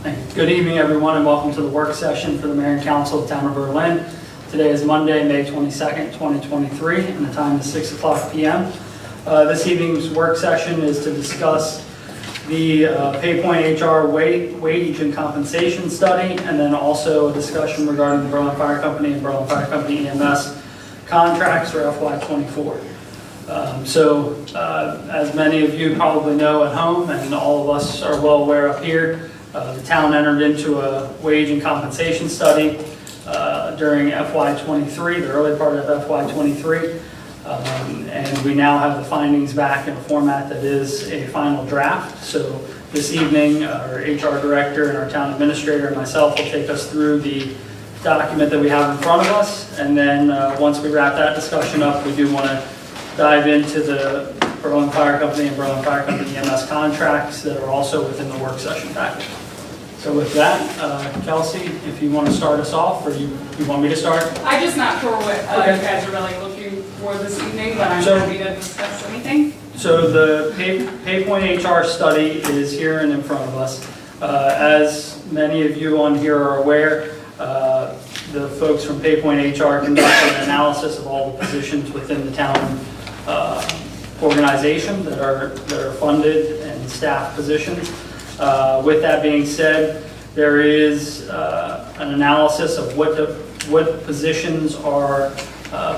Good evening, everyone, and welcome to the work session for the Mayor and Council of the Town of Berlin. Today is Monday, May 22nd, 2023, and the time is 6 o'clock p.m. This evening's work session is to discuss the PayPoint HR wage and compensation study, and then also a discussion regarding the Berlin Fire Company and Berlin Fire Company EMS contracts for FY24. As many of you probably know at home, and all of us are well aware up here, the town entered into a wage and compensation study during FY23, the early part of FY23, and we now have the findings back in a format that is a final draft. So this evening, our HR director and our town administrator and myself will take us through the document that we have in front of us, and then once we wrap that discussion up, we do want to dive into the Berlin Fire Company and Berlin Fire Company EMS contracts that are also within the work session package. So with that, Kelsey, if you want to start us off, or you want me to start? I'm just not sure what Okay. you guys are really looking for this evening, but I'm So- happy to discuss anything. So the PayPoint HR study is here and in front of us. As many of you on here are aware, the folks from PayPoint HR conducted an analysis of all the positions within the town organization that are funded and staff positions. With that being said, there is an analysis of what positions are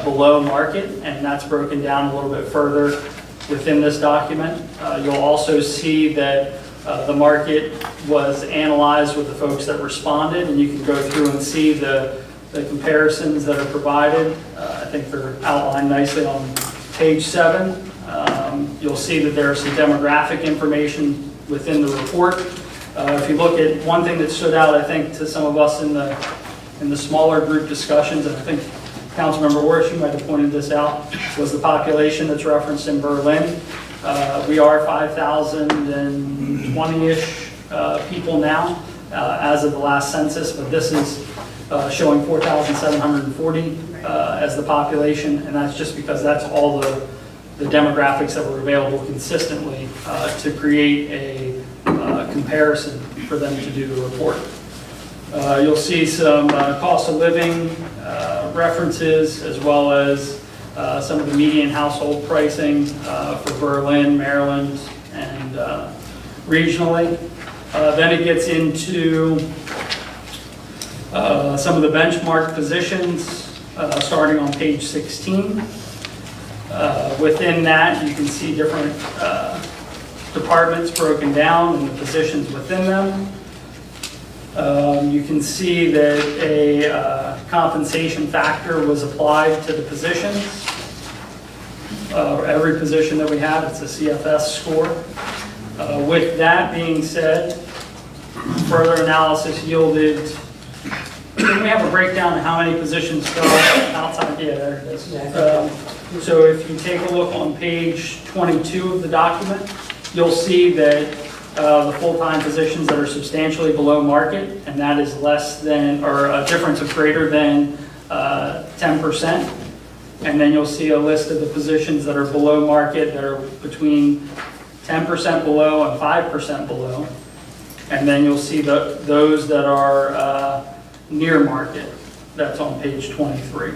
below market, and that's broken down a little bit further within this document. You'll also see that the market was analyzed with the folks that responded, and you can go through and see the comparisons that are provided. I think they're outlined nicely on page 7. You'll see that there's some demographic information within the report. If you look at one thing that stood out, I think, to some of us in the smaller group discussions, and I think Councilmember Orsh, you might have pointed this out, was the population that's referenced in Berlin. We are 5,020-ish people now as of the last census, but this is showing 4,740 as the population, and that's just because that's all the demographics that were available consistently to create a comparison for them to do the report. You'll see some cost of living references, as well as some of the median household pricing for Berlin, Maryland, and regionally. Then it gets into some of the benchmark positions, starting on page 16. Within that, you can see different departments broken down and the positions within them. You can see that a compensation factor was applied to the positions. Every position that we have, it's a CFS score. With that being said, further analysis yielded, we have a breakdown of how many positions go outside. Yeah, there it is. So if you take a look on page 22 of the document, you'll see that the full-time positions that are substantially below market, and that is less than, or a difference of greater than 10%. And then you'll see a list of the positions that are below market that are between 10% below and 5% below. And then you'll see those that are near market. That's on page 23.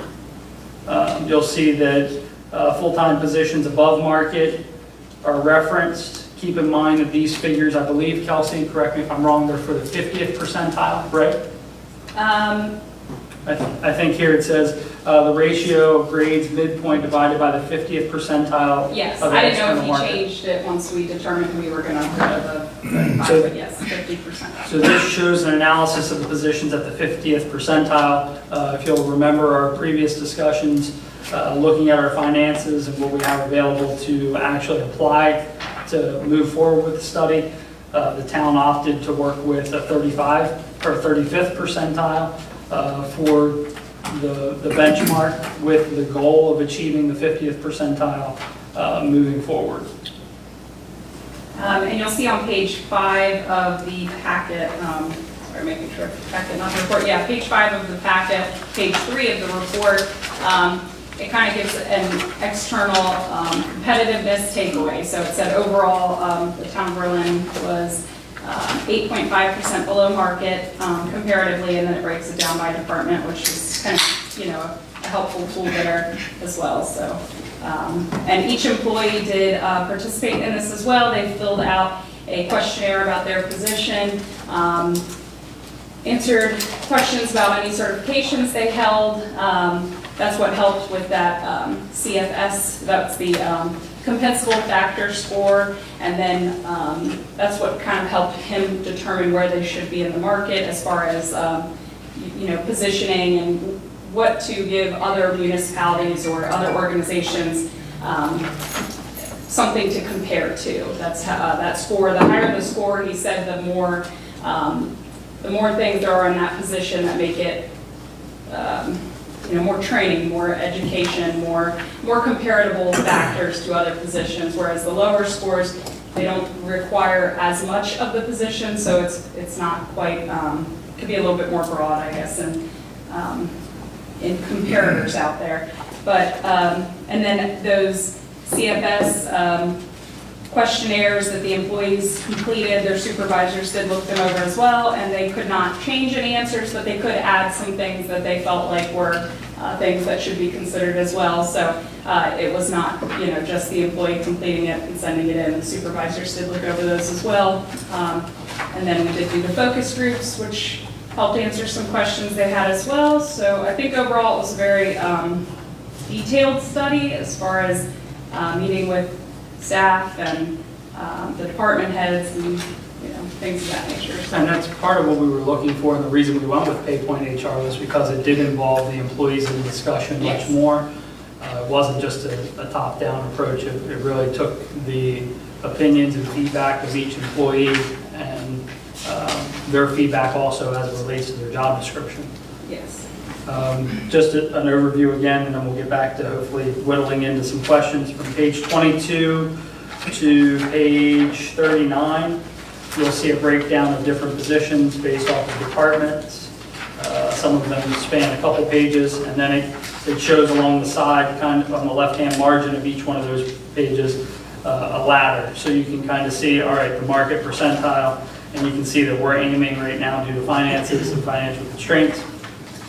You'll see that full-time positions above market are referenced. Keep in mind that these figures, I believe, Kelsey, correct me if I'm wrong, they're for the 50th percentile, right? I think here it says the ratio of grades midpoint divided by the 50th percentile. Yes, of I didn't know if you market. changed it once we determined we were going to go to the So- but yes, 50%. So this shows an analysis of the positions at the 50th percentile. If you'll remember our previous discussions, looking at our finances and what we have available to actually apply to move forward with the study, the town opted to work with a 35th percentile for the benchmark, with the goal of achieving the 50th percentile moving forward. And you'll see on page 5 of the packet, sorry, making sure packet, not the report. Yeah, page 5 of the packet, page 3 of the report. It kind of gives an external competitiveness takeaway. So it said overall, the town of Berlin was 8.5% below market comparatively, and then it breaks it down by department, which is kind of, a helpful tool there as well. So, and each employee did participate in this as well. They filled out a questionnaire about their position, answered questions about any certifications they held. That's what helped with that CFS, that's the compensable factor score, and then that's what kind of helped him determine where they should be in the market as far as positioning and what to give other municipalities or other organizations something to compare to. That's how, that score. The higher the score, he said, the more things there are in that position that make it more training, more education, more comparable factors to other positions, whereas the lower scores, they don't require as much of the position, so it's not quite, could be a little bit more broad, I guess, and in comparators out there. But, and then those CFS questionnaires that the employees completed, their supervisors did look them over as well, and they could not change any answers, but they could add some things that they felt like were things that should be considered as well. So it was not, just the employee completing it and sending it in. The supervisors did look over those as well. And then we did do the focus groups, which helped answer some questions they had as well. So I think overall it was a very detailed study as far as meeting with staff and the department heads and things of that nature. So. And that's part of what we were looking for, and the reason we went with PayPoint HR was because it did involve the employees in the discussion much more. It wasn't just a top-down approach. It really took the opinions and feedback of each employee and their feedback also as it relates to their job description. Yes. Just an overview again, and then we'll get back to hopefully whittling into some questions. From page 22 to page 39, you'll see a breakdown of different positions based off of departments. Some of them span a couple pages, and then it shows along the side, kind of on the left-hand margin of each one of those pages, a ladder. So you can kind of see, all right, the market percentile, and you can see that we're aiming right now due to finances and financial constraints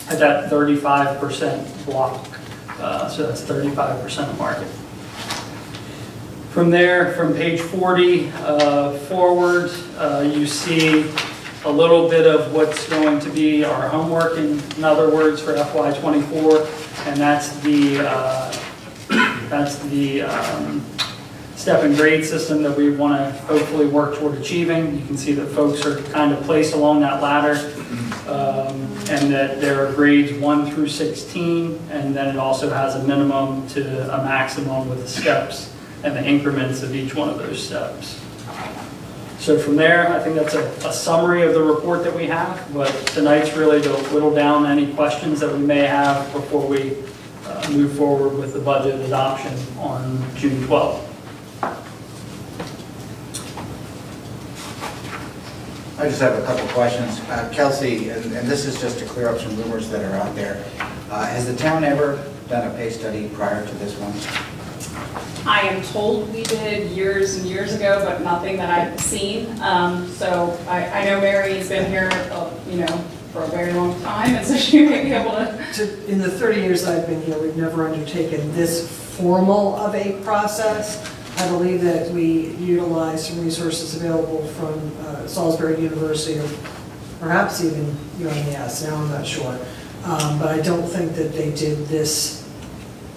at that 35% block. So that's 35% of market. From there, from page 40 forward, you see a little bit of what's going to be our homework, in other words, for FY24, and that's the step and grade system that we want to hopefully work toward achieving. You can see that folks are kind of placed along that ladder, and that there are grades 1 through 16, and then it also has a minimum to a maximum with the steps and the increments of each one of those steps. So from there, I think that's a summary of the report that we have, but tonight's really to whittle down any questions that we may have before we move forward with the budget adoption on June 12th. I just have a couple questions. Kelsey, and this is just to clear up some rumors that are out there. Has the town ever done a pay study prior to this one? I am told we did years and years ago, but nothing that I've seen. So I know Mary has been here, for a very long time, and so she may be able to. In the 30 years I've been here, we've never undertaken this formal of a process. I believe that we utilize some resources available from Salisbury University, or perhaps even UMass, now I'm not sure. But I don't think that they did this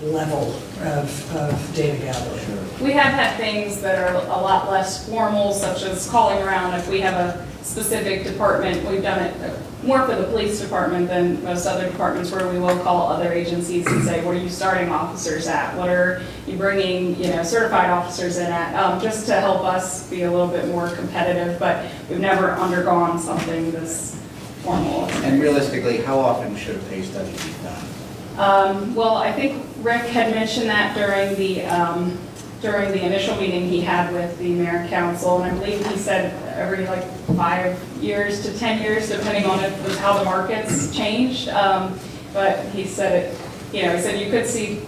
level of data gathering. We have had things that are a lot less formal, such as calling around if we have a specific department. We've done it more for the police department than most other departments, where we will call other agencies and say, what are you starting officers at? What are you bringing, certified officers in at? Just to help us be a little bit more competitive, but we've never undergone something this formal. And realistically, how often should a pay study be done? Well, I think Rick had mentioned that during the initial meeting he had with the mayor and council, and I believe he said every 5 years to 10 years, depending on how the markets changed. But he said he said you could see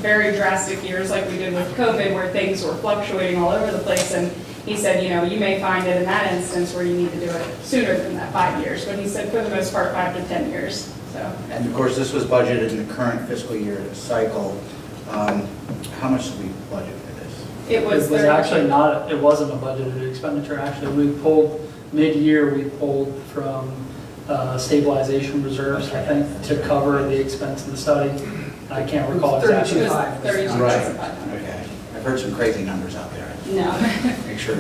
very drastic years like we did with COVID, where things were fluctuating all over the place, and he said, you know, you may find it in that instance where you need to do it sooner than that 5 years, but he said for the most part, 5 to 10 years, so. And of course, this was budgeted in the current fiscal year cycle. How much did we budget for this? It was. It was actually not, it wasn't a budgeted expenditure, actually. We pulled, mid-year, we pulled from stabilization reserves, I think, to cover the expense of the study. I can't recall exactly. It was 32,500. 32,500. Okay. I've heard some crazy numbers out there. No. Make sure.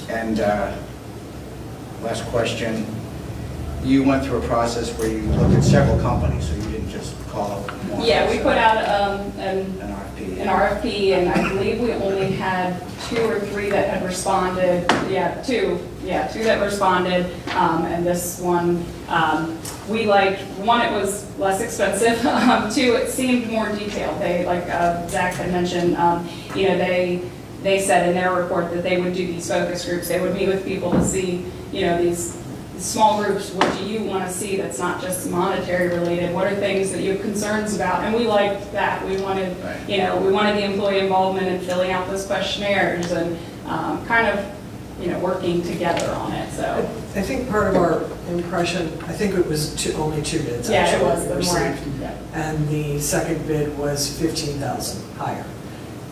And last question. You went through a process where you looked at several companies, so you didn't just call up one. Yeah, we put out An RFP. an RFP, and I believe we only had 2 or 3 that had responded. Two that responded, and this one, we liked. One, it was less expensive. 2, it seemed more detailed. They, like Zach had mentioned, you know, they said in their report that they would do these focus groups. They would meet with people to see, you know, these small groups, what do you want to see that's not just monetary related? What are things that you have concerns about? And we liked that. We wanted, you know, we wanted the employee involvement in filling out those questionnaires and kind of, you know, working together on it, so. I think part of our impression, I think it was only 2 bids Yeah, it actually was we the received. more, yeah. And the second bid was 15,000 higher.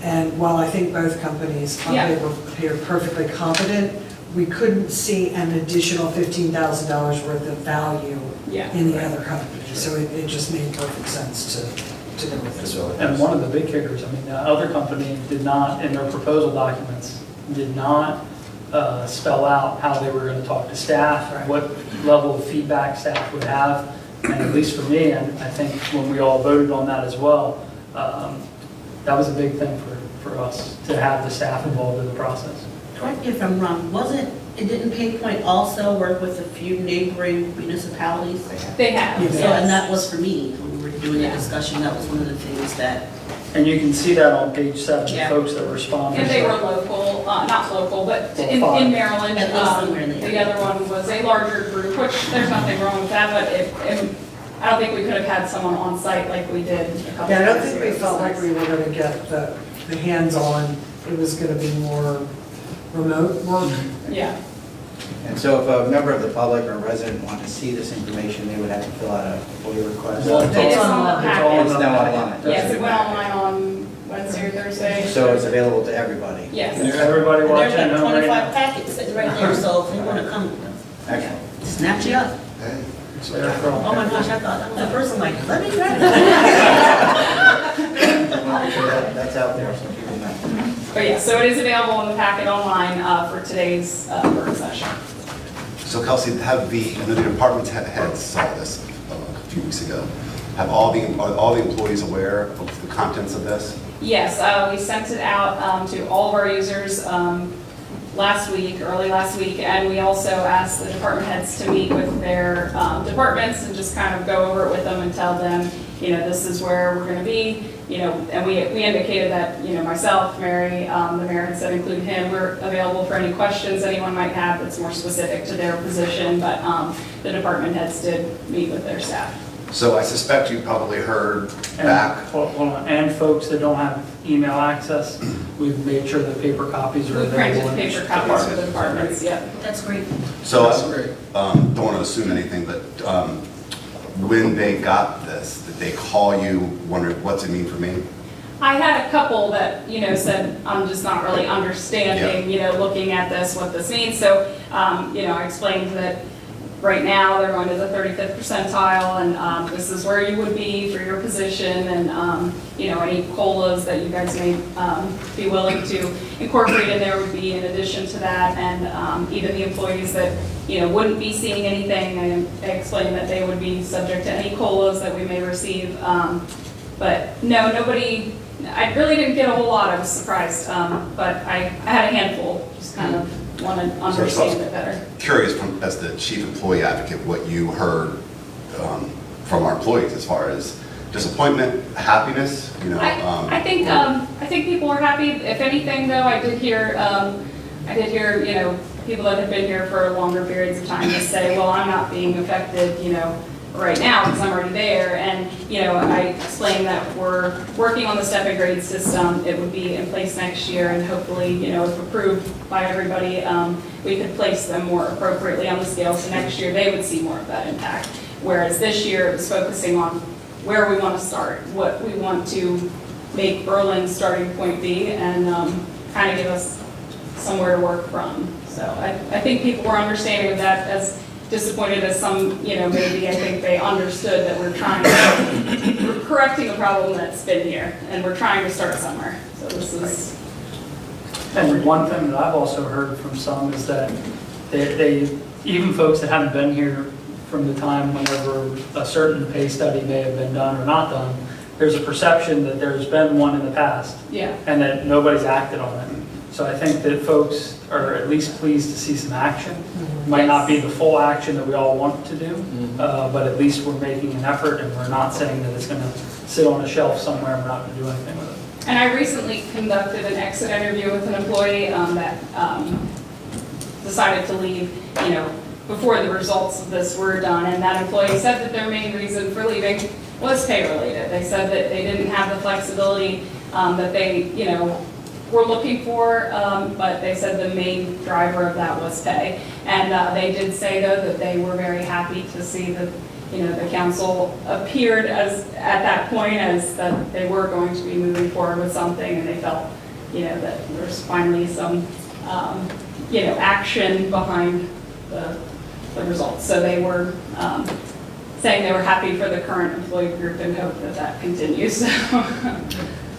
And while I think both companies on Yeah. paper appeared perfectly competent, we couldn't see an additional $15,000 worth of value Yeah. in the other company. So it just made perfect sense to go with this one. And one of the big kickers, I mean, the other company did not, in their proposal documents, did not spell out how they were going to talk to staff, Right. what level of feedback staff would have. And at least for me, and I think when we all voted on that as well, that was a big thing for us, to have the staff involved in the process. Correct me if I'm wrong, didn't PayPoint also work with a few neighboring municipalities? They have, Yeah. So, yes. and that was for me, when we were doing the Yeah. discussion, that was one of the things that, And you can see that on page 7, the Yeah. folks that responded. And they were local, not local, but Well, in 5. Maryland. At least somewhere in the The area. other one was a larger group, which there's nothing wrong with that, but I don't think we could have had someone on site like we did a couple of years ago. Yeah, I don't think we felt like we were going to get the hands-on. It was going to be more remote work. Yeah, And so if a member of the public or a resident wanted to see this information, they would have to fill out a FOIA request. Well, it is on the It's all packet. It's now online. Yes, it went online on Wednesday or Thursday. So it's available to everybody. Yes. Everybody and watching there's at like home right 25 now. packets sitting right there, so if you want to come, Excellent. snatch it up. They're from- Oh my gosh, I thought that was the person, like, let me grab it. I want to make sure that's out there so people know. But yeah, so it is available in the packet online for today's work session. So Kelsey, have the department heads saw this a few weeks ago. Are all the employees aware of the contents of this? Yes, we sent it out to all of our users early last week, and we also asked the department heads to meet with their departments and just kind of go over it with them and tell them, you know, this is where we're going to be, you know, and we indicated that, you know, myself, Mary, the mayor had said include him, we're available for any questions anyone might have that's more specific to their position, but the department heads did meet with their staff. So I suspect you probably heard And, back. hold on, and folks that don't have email access, we've made sure that paper copies are We available. printed in paper each copies for department. the departments, yep. That's great. So That's great. don't want to assume anything, but when they got this, did they call you wondering what's it mean for me? I had a couple that, you know, said, I'm just not really understanding, you know, looking at this, what this means. So, you know, I explained that right now they're going to the 35th percentile, and this is where you would be for your position, and, you know, any COLAs that you guys may be willing to incorporate in there would be in addition to that, and even the employees that, you know, wouldn't be seeing anything, I explained that they would be subject to any COLAs that we may receive. But no, nobody, I really didn't get a whole lot, I was surprised, but I had a handful, just kind of want to understand it better. Curious, as the chief employee advocate, what you heard from our employees as far as disappointment, happiness, you know? I think people were happy. If anything, though, I did hear, you know, people that have been here for longer periods of time just say, well, I'm not being affected, you know, right now because I'm already there. And, I explained that we're working on the step and grade system. It would be in place next year, and hopefully, if approved by everybody, we could place them more appropriately on the scale. So next year, they would see more of that impact. Whereas this year, it was focusing on where we want to start, what we want to make Berlin's starting point be, and kind of give us somewhere to work from. So I think people were understanding of that. As disappointed as some, maybe I think they understood that we're correcting a problem that's been here, and we're trying to start somewhere. So this is. And one thing that I've also heard from some is that they even folks that haven't been here from the time whenever a certain pay study may have been done or not done, there's a perception that there's been one in the past. Yeah. And that nobody's acted on it. So I think that folks are at least pleased to see some action. Might not be the full action that we all want to do, but at least we're making an effort, and we're not saying that it's going to sit on a shelf somewhere and we're not going to do anything with it. And I recently conducted an exit interview with an employee that decided to leave, before the results of this were done. And that employee said that their main reason for leaving was pay related. They said that they didn't have the flexibility that they, were looking for, but they said the main driver of that was pay. And they did say, though, that they were very happy to see that, the council appeared as, at that point, as that they were going to be moving forward with something, and they felt, that there's finally some, action behind the results. So they were saying they were happy for the current employee group and hope that that continues.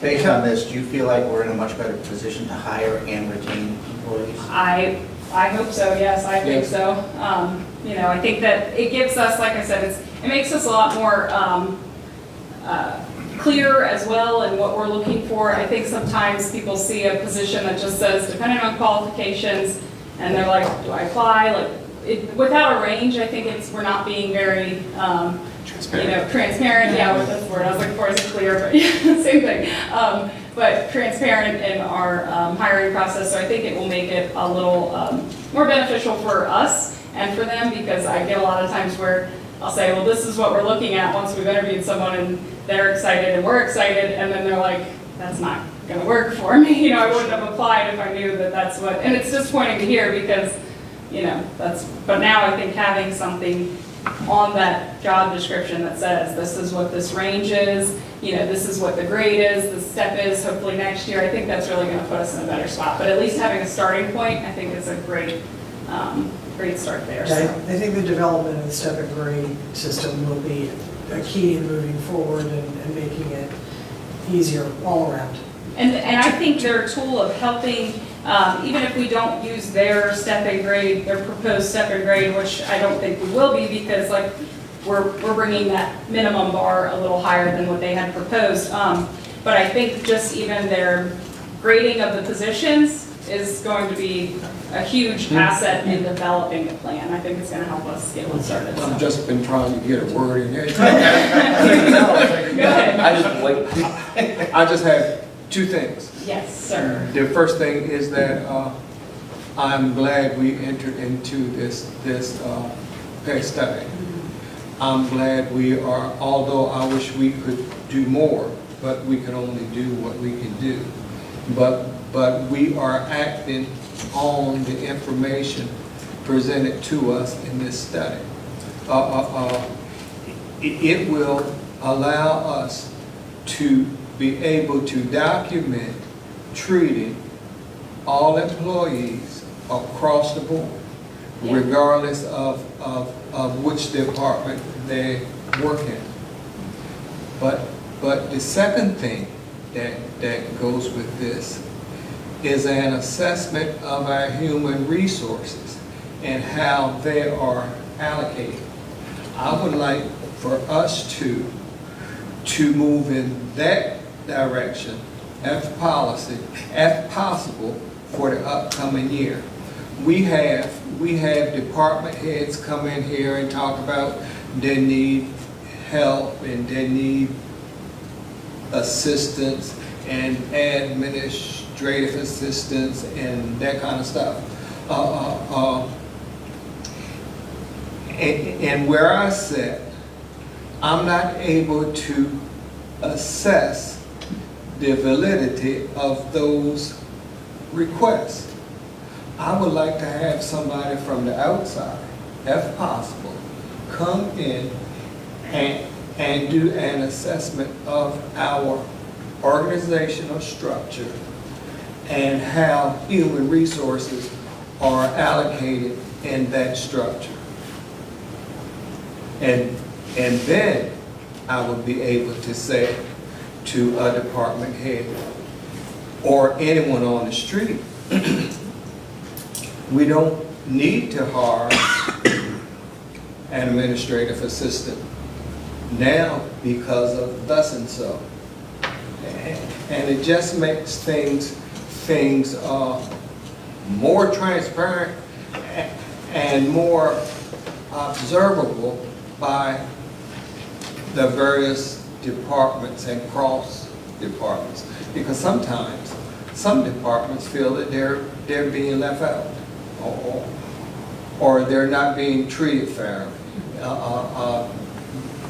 Based on this, do you feel like we're in a much better position to hire and retain employees? I hope so, yes, I think so. I think that it gives us, like I said, it makes us a lot more clear as well in what we're looking for. I think sometimes people see a position that just says depending on qualifications, and they're like, do I apply? Without a range, I think we're not being very transparent. Yeah, that's the word I was looking for. Is clear, but same thing. But transparent in our hiring process. So I think it will make it a little more beneficial for us and for them, because I get a lot of times where I'll say, well, this is what we're looking at once we've interviewed someone, and they're excited and we're excited, and then they're like, that's not going to work for me. I wouldn't have applied if I knew that that's what. And it's disappointing to hear because, that's. But now I think having something on that job description that says this is what this range is, this is what the grade is, the step is, hopefully next year, I think that's really going to put us in a better spot. But at least having a starting point, I think is a great start there. So. I think the development of the step and grade system will be a key in moving forward and making it easier all around. And I think they're a tool of helping, even if we don't use their step and grade, their proposed step and grade, which I don't think we will be, because we're bringing that minimum bar a little higher than what they had proposed. But I think just even their grading of the positions is going to be a huge asset in developing the plan. I think it's going to help us get one started. I've just been trying to get a word in there. Go ahead. I just have two things. Yes, sir. The first thing is that I'm glad we entered into this pay study. I'm glad we are, although I wish we could do more, but we can only do what we can do. But we are acting on the information presented to us in this study. It will allow us to be able to document treating all employees across the board, regardless of which department they work in. But the second thing that goes with this is an assessment of our human resources and how they are allocated. I would like for us to move in that direction as policy, as possible, for the upcoming year. We have department heads come in here and talk about they need help and they need assistance and administrative assistance and that kind of stuff. And where I sit I'm not able to assess the validity of those requests. I would like to have somebody from the outside, if possible, come in and do an assessment of our organizational structure and how human resources are allocated in that structure. And then I would be able to say to a department head or anyone on the street, we don't need to hire an administrative assistant now because of thus and so. And it just makes things more transparent and more observable by the various departments and cross departments. Because sometimes some departments feel that they're being left out or they're not being treated fairly.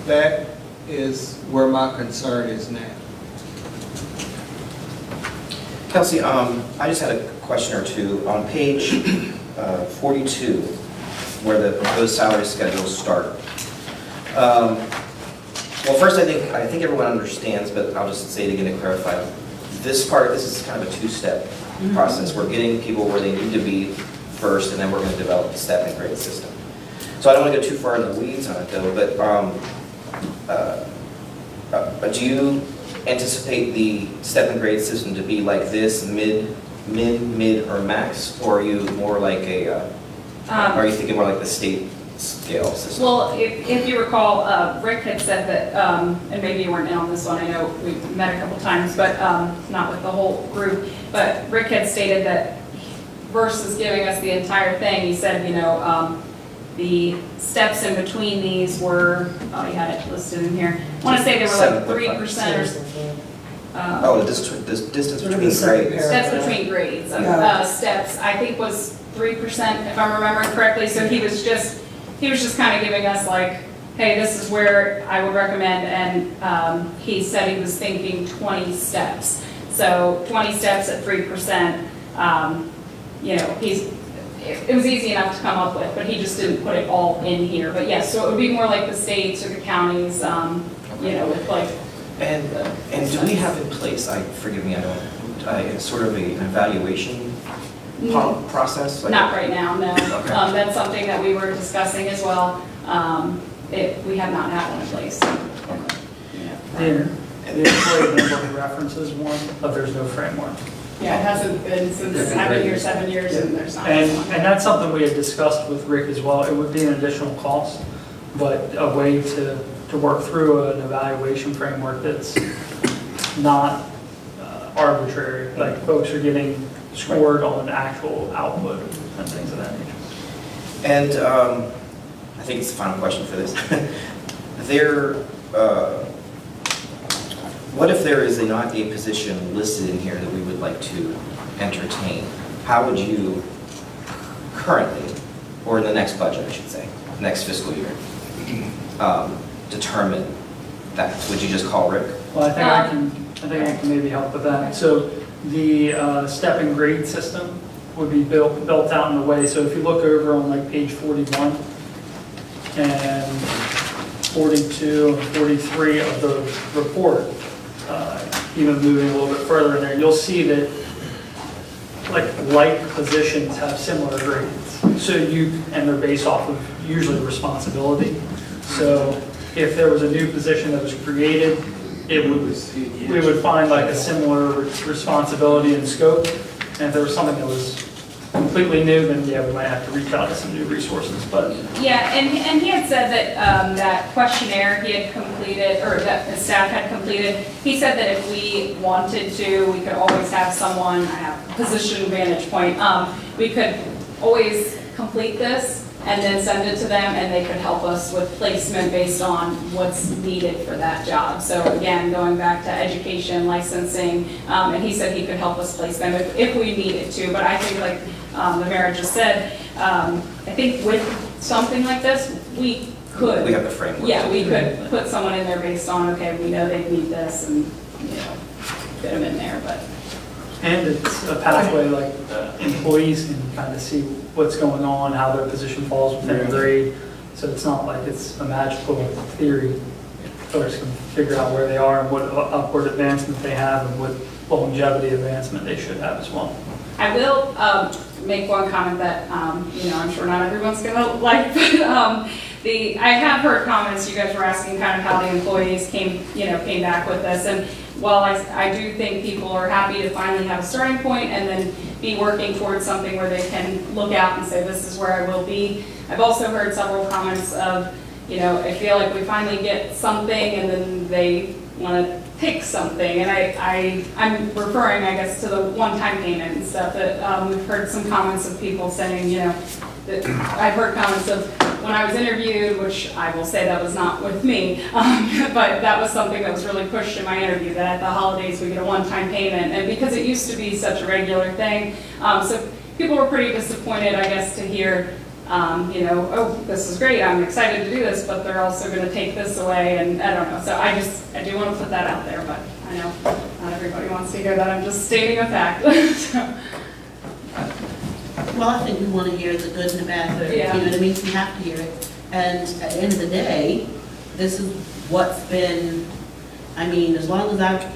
That is where my concern is now. Kelsey, I just had a question or two. On page 42, where the proposed salary schedules start. Well, first, I think everyone understands, but I'll just say it again to clarify. This is kind of a two-step process. We're getting people where they need to be first, and then we're going to develop the step and grade system. So I don't want to go too far in the weeds on it, though, but do you anticipate the step and grade system to be like this, mid, or max, or are you more like are you thinking more like the state scale system? Well, if you recall, Rick had said that, and maybe you weren't in on this one, I know we met a couple times, but not with the whole group, but Rick had stated that versus giving us the entire thing, he said, the steps in between these were, oh, you had it listed in here. I want to say they were like 3% or something. The distance between grades. Steps between grades, steps, I think was 3%, if I'm remembering correctly. So he was just kind of giving us like, hey, this is where I would recommend, and he said he was thinking 20 steps. So 20 steps at 3%, it was easy enough to come up with, but he just didn't put it all in here. But yes, so it would be more like the states or the counties, with like. And do we have in place, forgive me, sort of an evaluation process? Not right now, no. Okay. That's something that we were discussing as well. We have not had one in place. The employee handbook references one, but there's no framework. Yeah, it hasn't been since I've been here 7 years, and there's not. And that's something we had discussed with Rick as well. It would be an additional cost, but a way to work through an evaluation framework that's not arbitrary. Like folks are getting scored on actual output and things of that nature. And I think it's the final question for this. What if there is not a position listed in here that we would like to entertain? How would you currently, or in the next budget, I should say, next fiscal year, determine that? Would you just call Rick? Well, I think I can maybe help with that. So the step and grade system would be built out in a way. So if you look over on like page 41 and 42 and 43 of the report, even moving a little bit further in there, you'll see that like positions have similar grades. So and they're based off of usually responsibility. So if there was a new position that was created, we would find like a similar responsibility and scope. And if there was something that was completely new, then yeah, we might have to reach out to some new resources. But yeah, and he had said that that questionnaire he had completed, or that the staff had completed, he said that if we wanted to, we could always have someone, position vantage point, we could always complete this and then send it to them, and they could help us with placement based on what's needed for that job. So again, going back to education, licensing, and he said he could help us place them if we needed to. But I think like the mayor just said, I think with something like this, we could. We have the framework. Yeah, we could put someone in there based on, okay, we know they need this and, you know, fit them in there, but. And it's a pathway like employees can kind of see what's going on, how their position falls within the grade. So it's not like it's a magical theory. Folks can figure out where they are and what upward advancement they have and what longevity advancement they should have as well. I will make one comment that, you know, I'm sure not everyone's gonna like, but I have heard comments, you guys were asking kind of how the employees came back with this. And while I do think people are happy to finally have a starting point and then be working towards something where they can look out and say, this is where I will be. I've also heard several comments of, you know, I feel like we finally get something and then they want to pick something. And I'm referring, I guess, to the one-time payment and stuff that we've heard some comments of people saying, you know, that I've heard comments of when I was interviewed, which I will say that was not with me, but that was something that was really pushed in my interview, that at the holidays we get a one-time payment. And because it used to be such a regular thing, so people were pretty disappointed, I guess, to hear, you know, oh, this is great, I'm excited to do this, but they're also going to take this away, and I don't know. So I do want to put that out there, but I know not everybody wants to hear that. I'm just stating a fact. So. Well, I think we want to hear the good and the bad, Yeah. you know what I mean? We have to hear it. And at the end of the day, this is what's been, I mean, as long as I've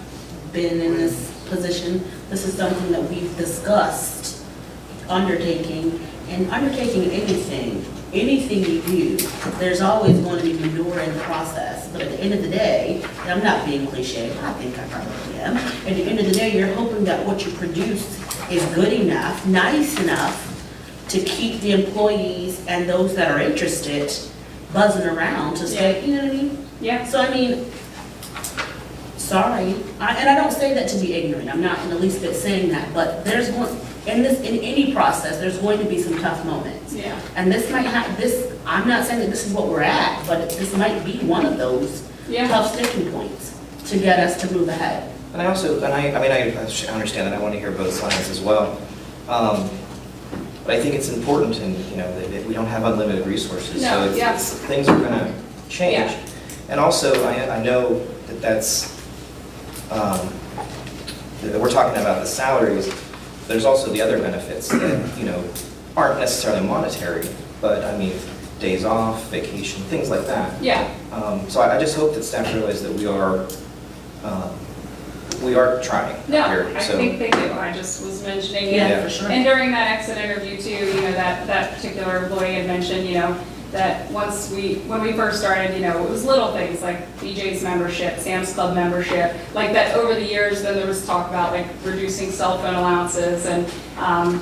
been in this position, this is something that we've discussed, undertaking anything you do, there's always going to be manure in the process. But at the end of the day, and I'm not being cliche, but I think I probably am, at the end of the day, you're hoping that what you produce is good enough, nice enough to keep the employees and those that are interested buzzing around to stay, you know what I mean? Yeah. So I mean, sorry, and I don't say that to be ignorant, I'm not in the least bit saying that, but there's one, in any process, there's going to be some tough moments. Yeah. And this might have, I'm not saying that this is what we're at, but this might be one of those Yeah. tough sticking points to get us to move ahead. And I also, I understand that, I want to hear both sides as well. But I think it's important, and, you know, that we don't have unlimited resources. No, So yeah. things are going to change. Yeah. And also, I know that that's, that we're talking about the salaries. There's also the other benefits that, you know, aren't necessarily monetary, but I mean, days off, vacation, things like that. Yeah. So I just hope that staff realize that we are trying No, here. I So- think they do. I just was mentioning it. Yeah, for sure. And during that exit interview too, you know, that particular employee had mentioned, you know, that when we first started, you know, it was little things like BJ's membership, Sam's Club membership, like that over the years, then there was talk about like reducing cell phone allowances, and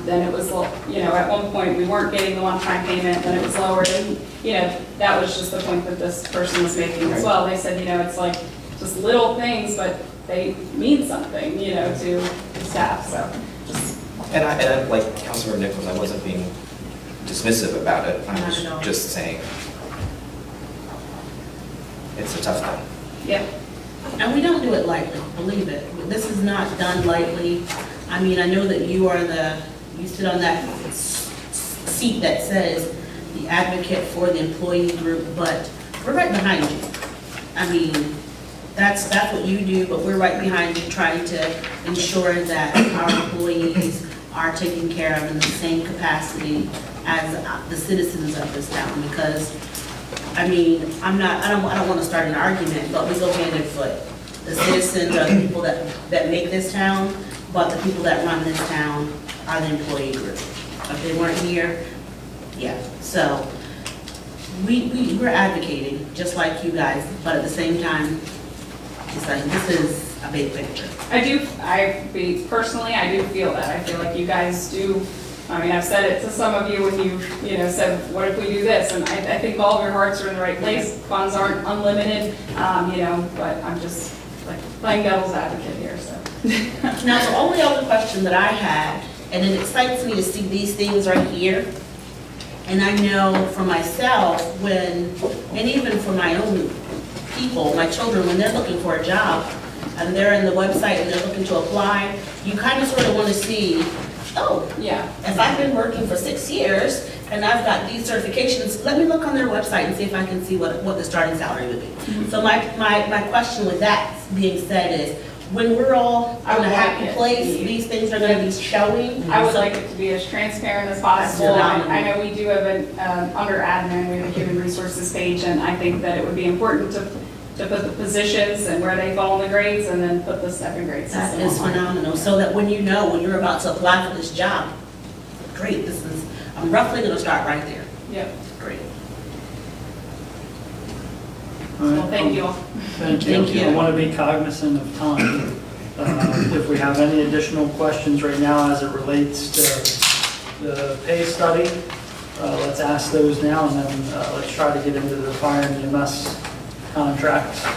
then it was, you know, at one point we weren't getting the one-time payment, then it was lowered, and, you know, that was just the point that this person was making as well. They said, you know, it's like just little things, but they mean something, you know, to staff, so just. And I, like Councilmember Nichols, I wasn't being dismissive about it. I Not was at all. just saying it's a tough thing. Yeah. And we don't do it lightly, believe it. This is not done lightly. I mean, I know that you sit on that seat that says the advocate for the employee group, but we're right behind you. I mean, that's what you do, but we're right behind you trying to ensure that our employees are taken care of in the same capacity as the citizens of this town, because, I mean, I don't want to start an argument, but we go hand in foot. The citizens are the people that make this town, but the people that run this town are the employee group. If they weren't here, yeah, so we're advocating, just like you guys, but at the same time, it's like, this is a big picture. Personally, I do feel that. I feel like you guys do, I mean, I've said it to some of you when you know, said, what if we do this? And I think all of your hearts are in the right place. Funds aren't unlimited, you know, but I'm just like playing devil's advocate here, so. Now, the only other question that I had, and it excites me to see these things right here, and I know for myself, and even for my own people, my children, when they're looking for a job, and they're in the website and they're looking to apply, you kind of sort of want to see, oh, Yeah. if I've been working for 6 years and I've got these certifications, let me look on their website and see if I can see what the starting salary would be. So my question with that being said is, when we're all I in would a like happy it place, to be- these things are gonna be showing. I would So- like it to be as transparent as possible. phenomenal. I know we do have under admin, we have a human resources page, and I think that it would be important to put the positions and where they fall in the grades, and then put the step and grade That system is on. phenomenal, so that when you're about to apply for this job, great, I'm roughly gonna start right there. Yep, Great. All right. well, thank you all. Thank you. Thank you. I want to be cognizant of time. If we have any additional questions right now as it relates to the pay study, let's ask those now, and then let's try to get into the fire and EMS contracts. Do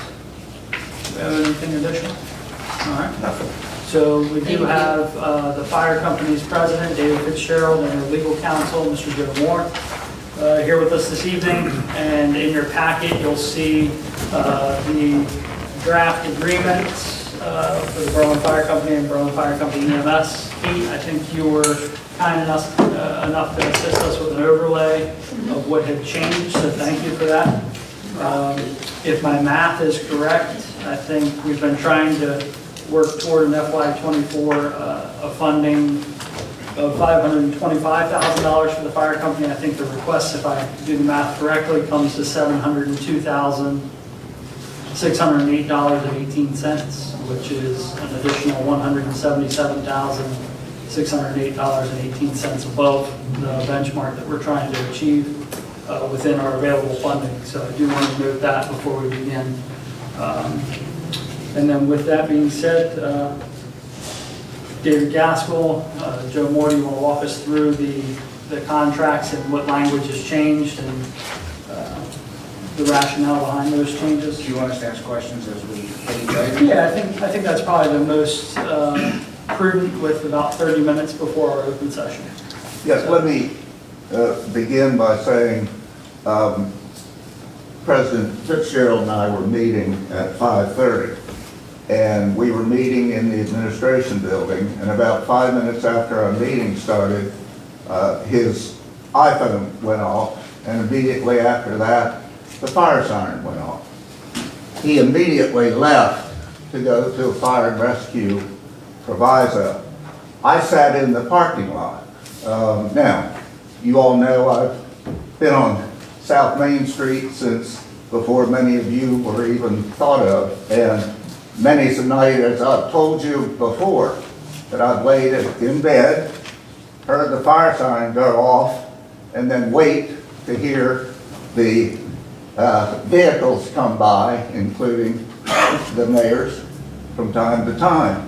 we have anything additional? All right. Nothing. So we Thank do you. have the fire company's president, David Fitzgerald, and their legal counsel, Mr. Joe Moore, here with us this evening. And in your packet, you'll see the draft agreements for the Berlin Fire Company and Berlin Fire Company EMS. Pete, I think you were kind enough to assist us with an overlay of what had changed, so thank you for that. If my math is correct, I think we've been trying to work toward an FY24 a funding of $525,000 for the fire company. I think the request, if I do the math correctly, comes to $702,608.18, which is an additional $177,608.18 above the benchmark that we're trying to achieve within our available funding. So I do want to note that before we begin. And then with that being said, David Gaskell, Joe Moore, do you want to walk us through the contracts and what language has changed and the rationale behind those changes? Do you want us to ask questions as we get each item? Yeah, I think that's probably the most prudent, with about 30 minutes before our open session. Yes, let me begin by saying President Fitzgerald and I were meeting at 5:30, and we were meeting in the administration building, and about 5 minutes after our meeting started, his iPhone went off, and immediately after that, the fire siren went off. He immediately left to go to a fire and rescue proviso. I sat in the parking lot. Now, you all know I've been on South Main Street since before many of you were even thought of, and many's the night, as I've told you before, that I've laid in bed, heard the fire siren go off, and then wait to hear the vehicles come by, including the mayor's from time to time.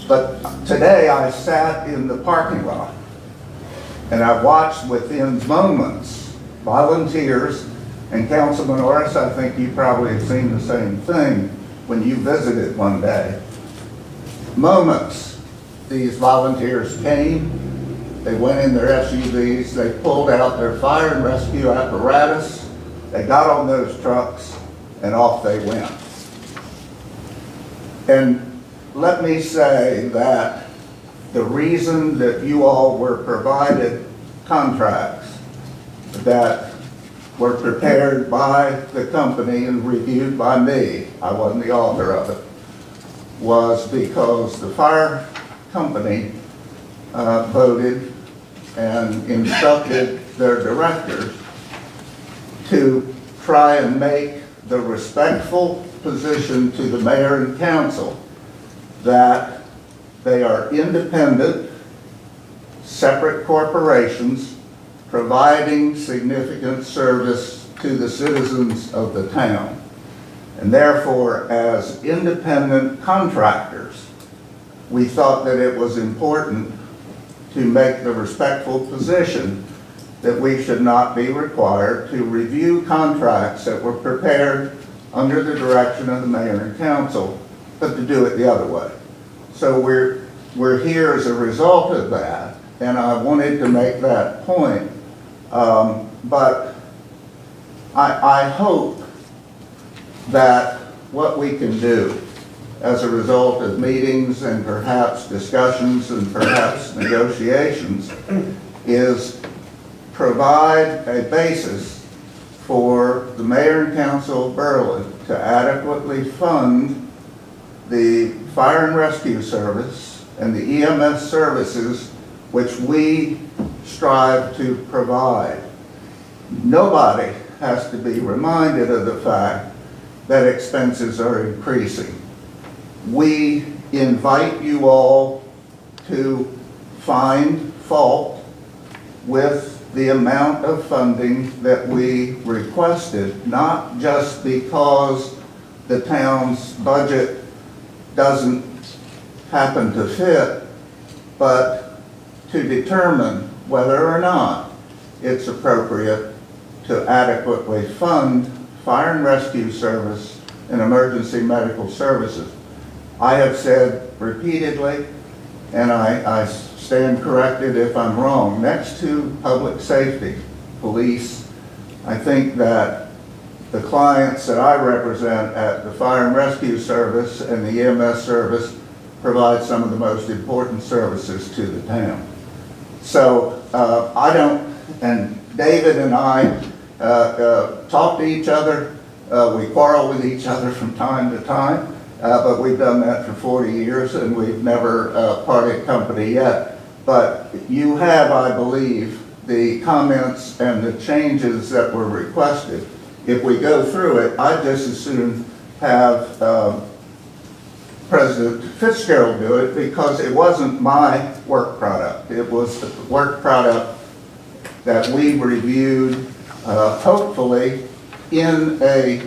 But today I sat in the parking lot, and I watched within moments volunteers, and Councilman Orris, I think you probably have seen the same thing when you visited one day. Moments, these volunteers came, they went in their SUVs, they pulled out their fire and rescue apparatus, they got on those trucks, and off they went. And let me say that the reason that you all were provided contracts that were prepared by the company and reviewed by me, I wasn't the author of it, was because the fire company voted and instructed their directors to try and make the respectful position to the mayor and council that they are independent, separate corporations providing significant service to the citizens of the town. And therefore, as independent contractors, we thought that it was important to make the respectful position that we should not be required to review contracts that were prepared under the direction of the mayor and council, but to do it the other way. So we're here as a result of that, and I wanted to make that point. But I hope that what we can do as a result of meetings and perhaps discussions and perhaps negotiations is provide a basis for the mayor and council of Berlin to adequately fund the fire and rescue service and the EMS services which we strive to provide. Nobody has to be reminded of the fact that expenses are increasing. We invite you all to find fault with the amount of funding that we requested, not just because the town's budget doesn't happen to fit, but to determine whether or not it's appropriate to adequately fund fire and rescue service and emergency medical services. I have said repeatedly, and I stand corrected if I'm wrong, next to public safety, police, I think that the clients that I represent at the Fire and Rescue Service and the EMS service provide some of the most important services to the town. So I don't, and David and I talk to each other, we quarrel with each other from time to time, but we've done that for 40 years and we've never parted company yet. But you have, I believe, the comments and the changes that were requested. If we go through it, I'd just as soon have President Fitzgerald do it because it wasn't my work product. It was the work product that we reviewed, hopefully, in a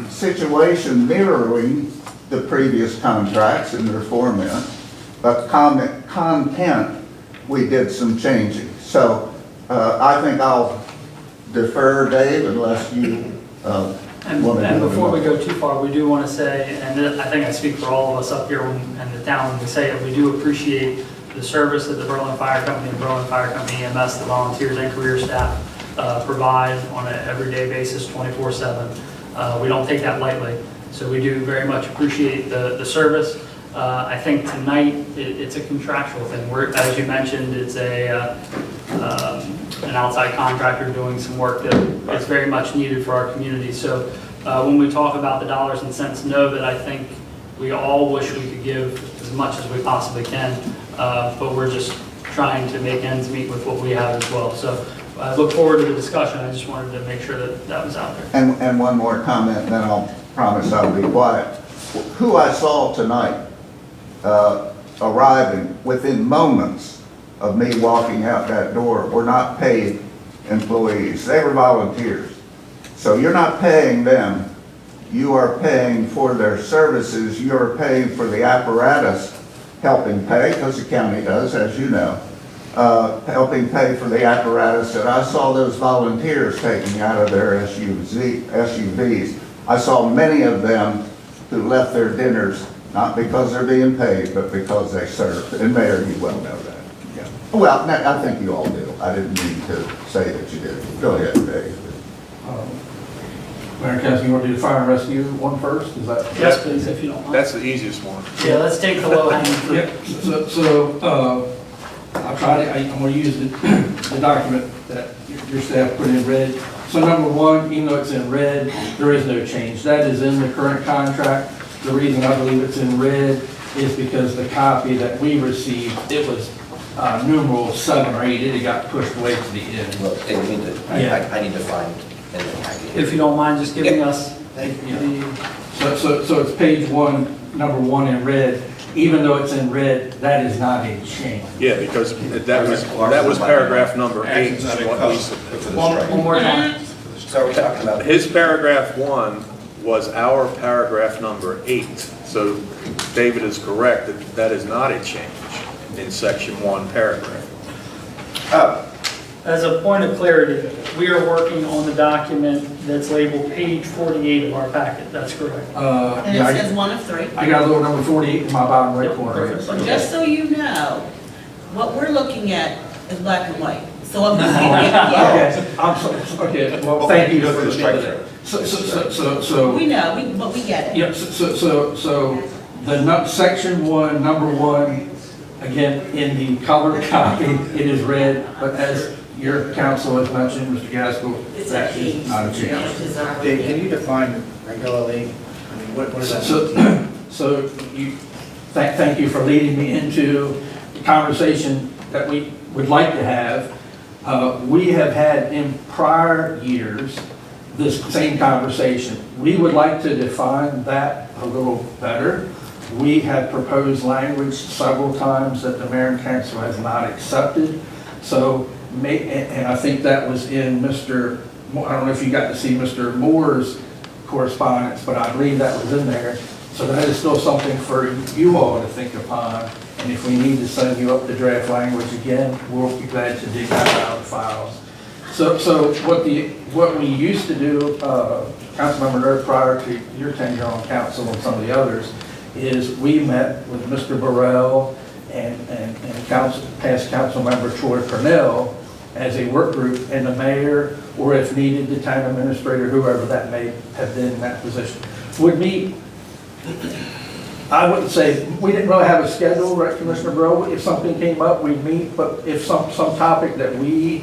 situation mirroring the previous contracts in their format, but content, we did some changing. So I think I'll defer, Dave, unless you And before we go too far, we do want to say, and I think I speak for all of us up here and the town when we say it, we do appreciate the service that the Berlin Fire Company and Berlin Fire Company EMS, the volunteers and career staff provide on an everyday basis, 24/7. We don't take that lightly. So we do very much appreciate the service. I think tonight it's a contractual thing. As you mentioned, it's an outside contractor doing some work that is very much needed for our community. So when we talk about the dollars and cents, know that I think we all wish we could give as much as we possibly can, but we're just trying to make ends meet with what we have as well. So I look forward to the discussion. I just wanted to make sure that that was out there. And one more comment, and then I'll promise I'll be quiet. Who I saw tonight arriving within moments of me walking out that door were not paid employees. They were volunteers. So you're not paying them. You are paying for their services. You're paying for the apparatus, helping pay, because the county does, as you know, helping pay for the apparatus that I saw those volunteers taking out of their SUVs. I saw many of them who left their dinners, not because they're being paid, but because they served. And Mayor, you well know that. Yeah. Well, I think you all do. I didn't mean to say that you did. Go ahead, Dave. Mayor Council, you want to do the fire and rescue one first? Is that? Yes, please, if you don't mind. That's the easiest one. Yeah, let's take the low hanging fruit. Yep, I'm going to use the document that your staff put in red. So number one, even though it's in red, there is no change. That is in the current contract. The reason I believe it's in red is because the copy that we received, it was numeral 7 or 8, it got pushed way to the end. Well, I need to find in the packet. If you don't mind just giving us the, So it's page 1, number 1 in red. Even though it's in red, that is not a change. Yeah, because that was paragraph number 8. is what we submitted. one more time. So are we talking about? His paragraph 1 was our paragraph number 8. So David is correct that that is not a change in section 1 paragraph. Oh, As a point of clarity, we are working on the document that's labeled page 48 of our packet. That's correct. And it says 1 of 3. I got a little number 48 in my bottom right corner. Perfect. So just so you know, what we're looking at is black and white. So I'm looking at, Okay, I'm sorry. Okay, well, thank you for the strike strike. through. So, we know, but we get it. yeah, so the section 1, number 1, again, in the colored copy, it is red, but as your counsel has mentioned, Mr. Gaskell, It's that a is change. not a change. Dave, can you define regularly? I mean, what does that So, mean? so you, thank you for leading me into the conversation that we would like to have. We have had in prior years this same conversation. We would like to define that a little better. We have proposed language several times that the mayor and council has not accepted. So, and I think that was in Mr., I don't know if you got to see Mr. Moore's correspondence, but I believe that was in there. So that is still something for you all to think upon. And if we need to send you up the draft language again, we'll be glad to dig that out of the files. So what we used to do, Councilmember Nerd, prior to your tenure on council and some of the others, is we met with Mr. Burrell and past council member Troy Purnell as a work group, and the mayor, or if needed, the town administrator, whoever that may have been in that position, would meet. I wouldn't say, we didn't really have a schedule, right, Commissioner Burrell? If something came up, we'd meet, but if some topic that we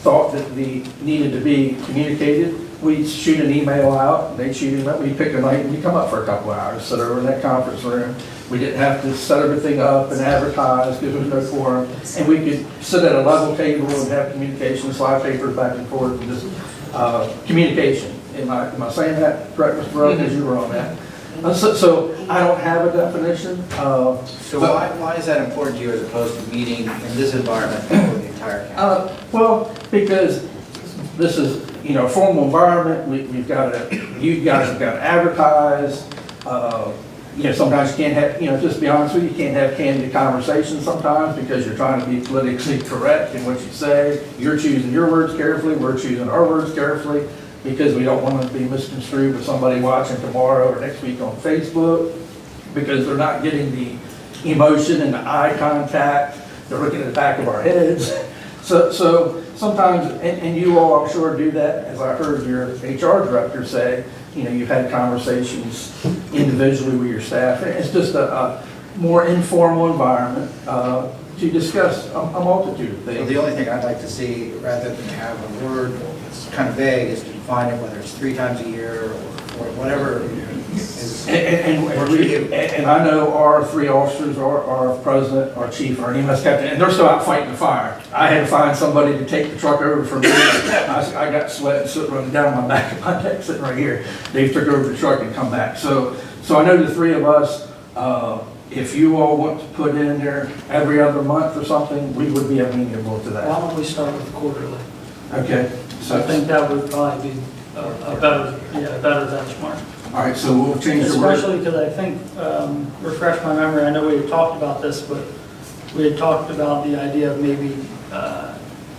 thought that needed to be communicated, we'd shoot an email out, they'd shoot it out, we'd pick a night, and we'd come up for a couple of hours, sit over in that conference room. We didn't have to set everything up and advertise because there was no forum, and we could sit at a level table and have communication, slide papers back and forth, and just communication. Am I saying that correct, Mr. Burrow? Because you were on that. So I don't have a definition. So why is that important to you as opposed to meeting in this environment for the entire county? Well, because this is, a formal environment, we've got to, you guys have got to advertise. Sometimes you can't have, just to be honest with you, you can't have candid conversations sometimes because you're trying to be politically correct in what you say. You're choosing your words carefully, we're choosing our words carefully, because we don't want to be misconstrued with somebody watching tomorrow or next week on Facebook, because they're not getting the emotion and the eye contact, they're looking at the back of our heads. So sometimes, and you all, I'm sure, do that, as I heard your HR director say, you've had conversations individually with your staff. It's just a more informal environment to discuss a multitude of So things. the only thing I'd like to see, rather than have a word that's kind of vague, is to define it, whether it's 3 times a year or whatever is. And I know our 3 officers, our president, our chief, our EMS captain, and they're still out fighting the fire. I had to find somebody to take the truck over from me. I got sweat running down my back of my neck sitting right here. Dave took over the truck and come back. So I know the 3 of us, if you all want to put in there every other month or something, we would be amenable to Why that. don't we start with quarterly? Okay. So I think that would probably be a better benchmark. All right, so we'll change the word. Especially because I think, refresh my memory, I know we had talked about this, but we had talked about the idea of maybe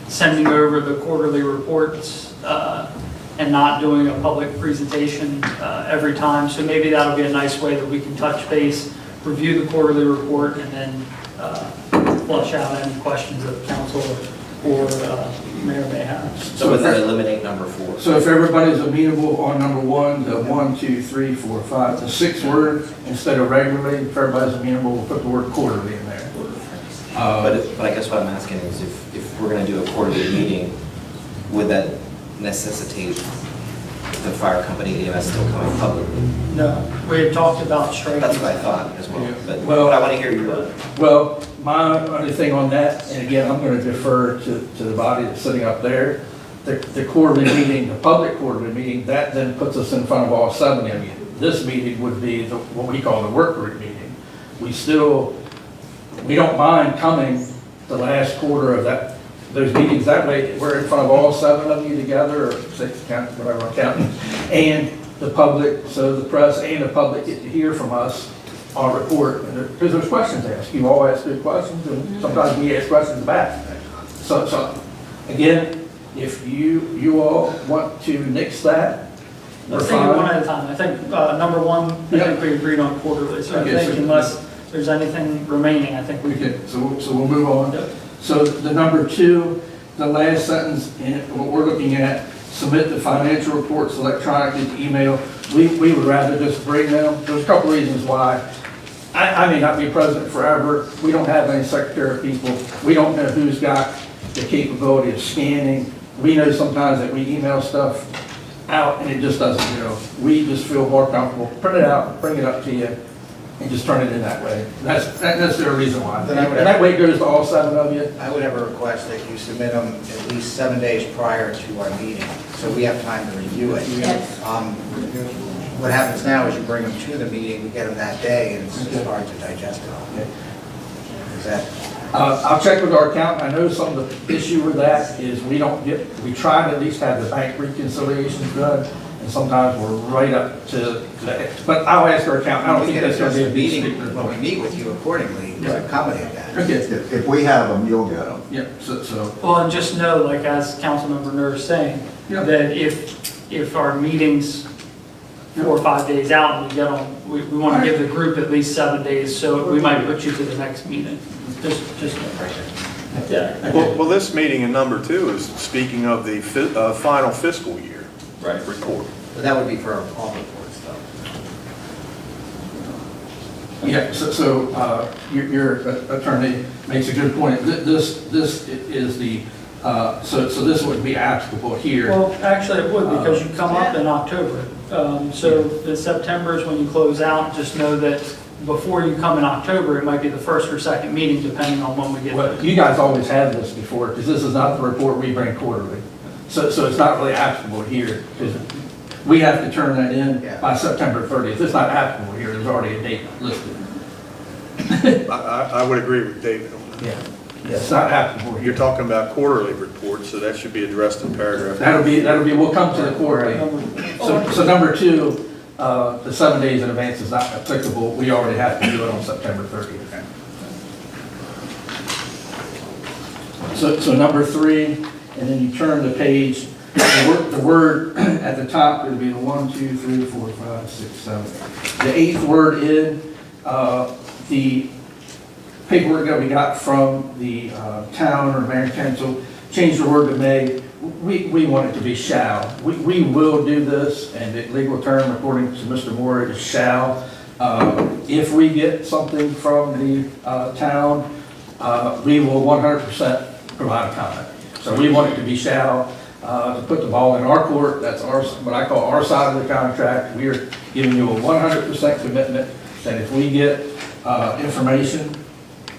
sending over the quarterly reports and not doing a public presentation every time. So maybe that'll be a nice way that we can touch base, review the quarterly report, and then flush out any questions that council or mayor may have. So would that eliminate number 4? So if everybody's amenable on number 1, the 1, 2, 3, 4, 5, the 6th word, instead of regularly, if everybody's amenable, we'll put the word quarterly in there. But I guess what I'm asking is if we're going to do a quarterly meeting, would that necessitate the fire company, EMS still coming publicly? No, we had talked about striking. That's what I thought as well, but Well- I want to hear your. Well, my only thing on that, and again, I'm going to defer to the body that's sitting up there, the quarterly meeting, the public quarterly meeting, that then puts us in front of all 7 of you. This meeting would be what we call the work group meeting. We don't mind coming the last quarter of those meetings. That way, we're in front of all 7 of you together, or 6, whatever I'm counting, and the public, so the press and the public get to hear from us our report, because there's questions asked. You all ask good questions, and sometimes we ask questions back. So again, if you all want to nix that, we're Let's take it one fine. at a time. I think number 1, I think we agreed on quarterly. So I Okay, think so- unless there's anything remaining, I think we Okay, could. so we'll move on. So the number 2, the last sentence, in what we're looking at, submit the financial reports electronically to email. We would rather just bring them. There's a couple reasons why. I may not be president forever. We don't have any secretary people. We don't know who's got the capability of scanning. We know sometimes that we email stuff out and it just doesn't go. We just feel more comfortable, print it out, bring it up to you, and just turn it in that way. That's their reason why. Then I would- And that way it goes to all 7 of you. I would have a request that you submit them at least 7 days prior to our meeting, so we have time to review it. Yes. What happens now is you bring them to the meeting, we get them that day, and it's hard to digest it. Is that, I'll check with our accountant. I know some of the issue with that is we try to at least have the bank reconciliations done, and sometimes we're right up to that. But I'll ask our accountant. I don't we think can that's going adjust to the be a big meeting sticker. when we meet with you accordingly to accommodate that. Okay, If we have them, you'll get them. yeah, so, Well, and just know, like as Councilmember Nur is saying, Yeah. that if our meetings 4 or 5 days out and we get them, we want to give the group at least 7 days, so we might put you to the next meeting. Just, yeah. Well, this meeting in number 2 is speaking of the final fiscal year Right. report. But that would be for all reports, though. yeah, so your attorney makes a good point. This is the, so this would be applicable here. Well, actually it would, because you come up in October. So the September is when you close out, just know that before you come in October, it might be the first or second meeting, depending on when we get Well, there. you guys always have this before, because this is not the report we bring quarterly. So it's not really applicable here, because we have to turn that in Yeah. by September 30th. It's not applicable here, there's already a date listed. I would agree with David on that. Yeah, it's not applicable You're here. talking about quarterly reports, so that should be addressed in paragraph. That'll be, we'll come to the quarterly. So number 2, the 7 days in advance is not applicable. We already have to do it on September 30th. So number 3, and then you turn the page, the word at the top, it'll be the 1, 2, 3, 4, 5, 6, 7. The 8th word in, the paperwork that we got from the town or mayor and council, changed the word to may. We want it to be shall. We will do this, and the legal term, according to Mr. Moore, is shall. If we get something from the town, we will 100% provide a comment. So we want it to be shall, to put the ball in our court. That's our, what I call our side of the contract. We are giving you a 100% commitment that if we get information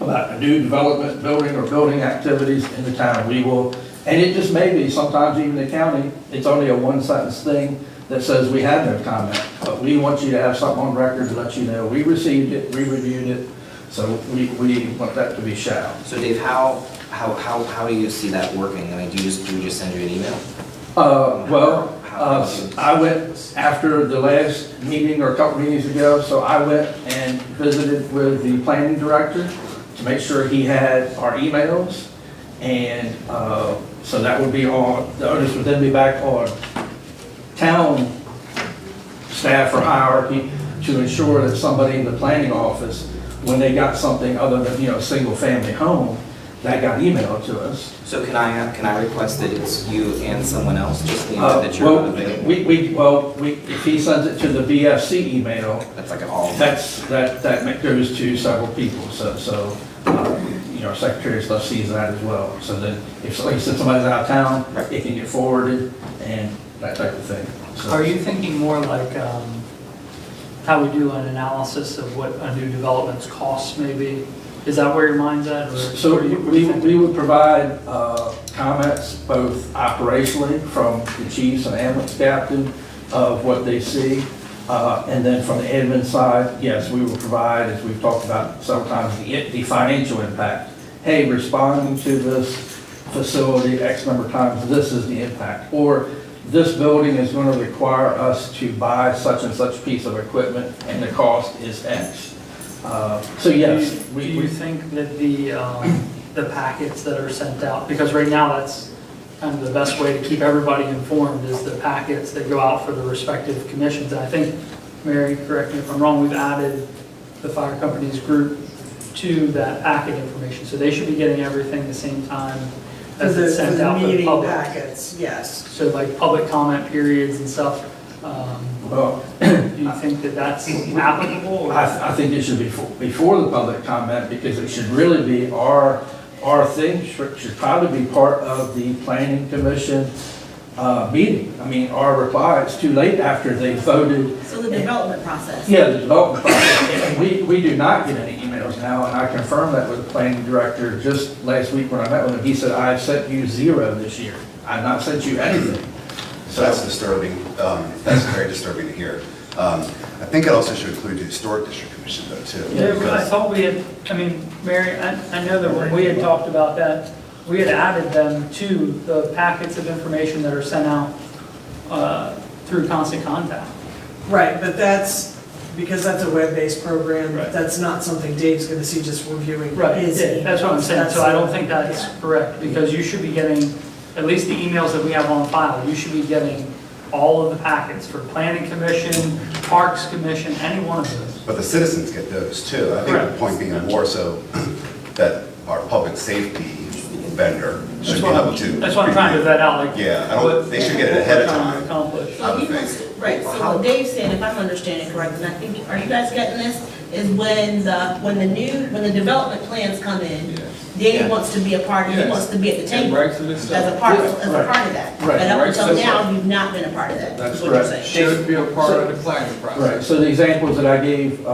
about a new development, building or building activities in the town, we will. And it just may be, sometimes even the county, it's only a 1-sentence thing that says we have no comment. But we want you to have something on record to let you know we received it, we reviewed it, so we want that to be shall. So Dave, how do you see that working? I mean, do we just send you an email? I went after the last meeting or a couple meetings ago, so I went and visited with the planning director to make sure he had our emails. And so that would be on, the onus would then be back on town staff or hierarchy to ensure that somebody in the planning office, when they got something other than, a single-family home, that got emailed to us. So can I request that it's you and someone else, just in the event that you're not available? If he sends it to the BFC email, That's like an all. that goes to several people, so our secretary of stuff sees that as well. So then, if, like you said, somebody's out of town, it can get forwarded and that type of thing. So- Are you thinking more like how we do an analysis of what a new development's costs maybe? Is that where your mind's at? Or So what are you thinking? we would provide comments both operationally from the chiefs and ambulance captain of what they see. And then from the admin side, yes, we will provide, as we've talked about several times, the financial impact. Hey, responding to this facility X number of times, this is the impact. Or this building is going to require us to buy such and such piece of equipment and the cost is X. So yes. Do you think that the packets that are sent out, because right now that's kind of the best way to keep everybody informed is the packets that go out for the respective commissions. And I think, Mary, correct me if I'm wrong, we've added the fire companies group to that packet information. So they should be getting everything the same time as it's sent out for the meeting public. packets, yes. So like public comment periods and stuff. Well, Do you think that that's applicable? Or? I think it should be before the public comment because it should really be our our thing should probably be part of the planning commission meeting. I mean, our reply is too late after they voted. So the development process. Yeah, the development process. And we do not get any emails now, and I confirmed that with the planning director just last week when I met with him. He said, I've sent you 0 this year. I've not sent you anything. So that's disturbing. That's very disturbing to hear. I think it also should include the Historic District Commission though, too. Yeah, I because- thought we had, I mean, Mary, I know that when we had talked about that, we had added them to the packets of information that are sent out through Constant Contact. Right, but that's, because that's a web-based program, Right. that's not something Dave's gonna see just reviewing Right, his yeah, that's what I'm saying, so I don't think that's Yeah. correct, because you should be getting, at least the emails that we have on file, you should be getting all of the packets for Planning Commission, Parks Commission, any one of those. But the citizens get those too. I think the Correct. point being more so that our public safety vendor should That's be what able I'm, to. that's what I'm trying to vet out, like. Yeah, I don't- what- they should get it ahead of what we're trying time. to accomplish. So he wants, right, so what Dave said, if I'm understanding correctly, and I think, are you guys getting this? Is when the development plans come in, Dave Yeah. wants to be a part, he Yes. wants to be at the And table right through this as stuff. a part, Yeah, as a right. part of that. Right. But up Right, until so- now, you've not been a part of that. That's is what you're correct. saying. Should be a part of the planning process. Right, so the examples that I gave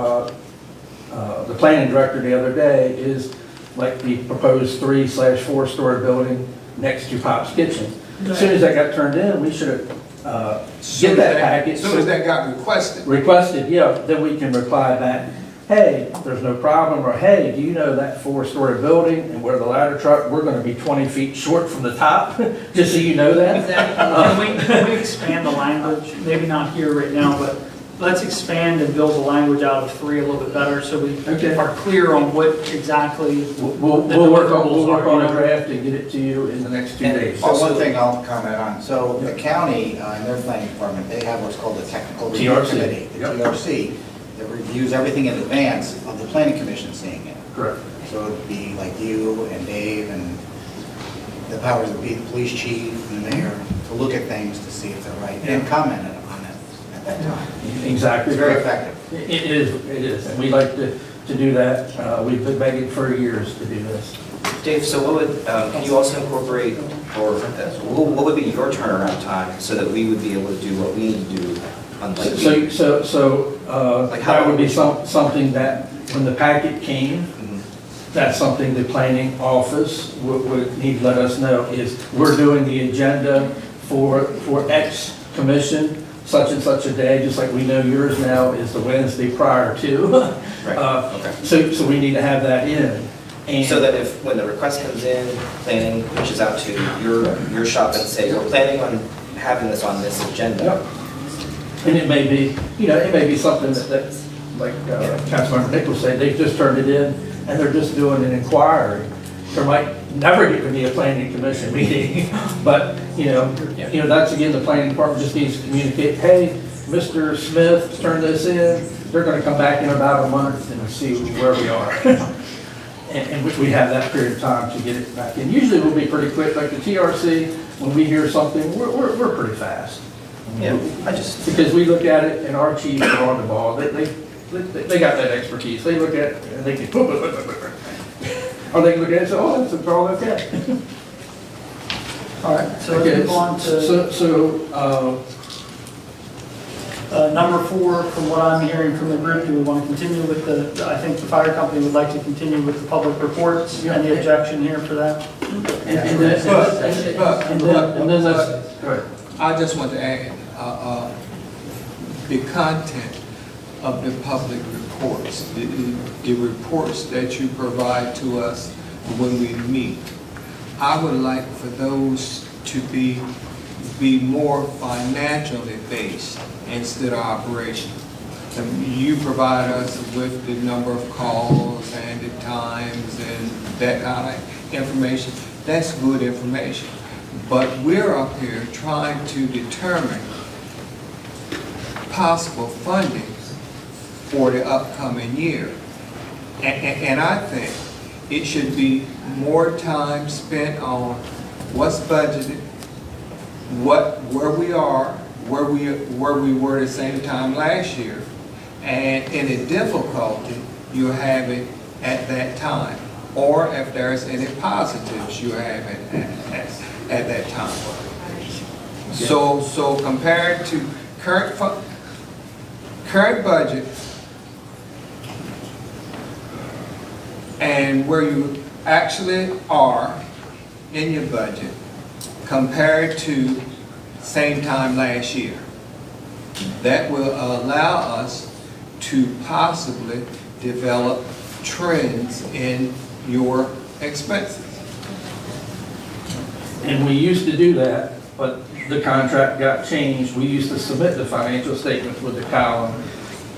the planning director the other day is like the proposed 3/4 story building next to Pop's Kitchen. As soon as that got turned in, we should get that package. As soon as that got requested. Requested, yeah, then we can reply back, hey, there's no problem, or hey, do you know that 4-story building and where the ladder truck, we're gonna be 20 feet short from the top, just so you know that. Exactly. Can we expand the language, maybe not here right now, but let's expand and build the language out of 3 a little bit better, so we Okay. are clear on what exactly. We'll work on a draft and get it to you in the next 2 days. So one thing I'll comment on, so the county, in their planning department, they have what's called the Technical Review TRC. Committee, the Yep. TRC, that reviews everything in advance of the planning commission seeing it. Correct. So it'd be like you and Dave and the powers that be, the police chief and the mayor, to look at things to see if they're right, and comment on it at that time. Exactly. It's very correct. effective. It is, and we like to do that. We've been begging for years to do this. Dave, so what would, can you also incorporate, or what would be your turnaround time so that we would be able to do what we need to do on like? So that would be something that, when the packet came, Mhm. that's something the planning office would need to let us know, is we're doing the agenda for X commission, such and such a day, just like we know yours now is the Wednesday prior to. Right, okay. So we need to have that in. And So that if, when the request comes in, planning reaches out to your shop and say, we're planning on having this on this agenda. Yep. And it may be, it may be something that like Councilmember Nichols said, they've just turned it in and they're just doing an inquiry. There might never get to be a planning commission meeting, but, that's again, the planning department just needs to communicate, hey, Mr. Smith turned this in, they're gonna come back in about a month and see where we are. And we have that period of time to get it back in. Usually we'll be pretty quick, like the TRC, when we hear something, we're pretty fast. Yeah, I just, Because we look at it and our chiefs are on the ball. They got that expertise. They look at it and they can, or they can look at it and say, oh, that's all okay. All right, so let's Okay, move on to number 4, from what I'm hearing from the group. Do we want to continue with I think the fire company would like to continue with the public reports. Yeah. Any objection here for that? and then let's, go ahead. I just want to add, the content of the public reports, the reports that you provide to us when we meet. I would like for those to be more financially based instead of operational. You provide us with the number of calls and the times and that kind of information. That's good information. But we're up here trying to determine possible funding for the upcoming year. And I think it should be more time spent on what's budgeted, where we are, where we were the same time last year, and any difficulty you're having at that time. or if there's any positives you have at that time. So compared to current budget and where you actually are in your budget compared to same time last year, that will allow us to possibly develop trends in your expenses. And we used to do that, but the contract got changed. We used to submit the financial statements with the column,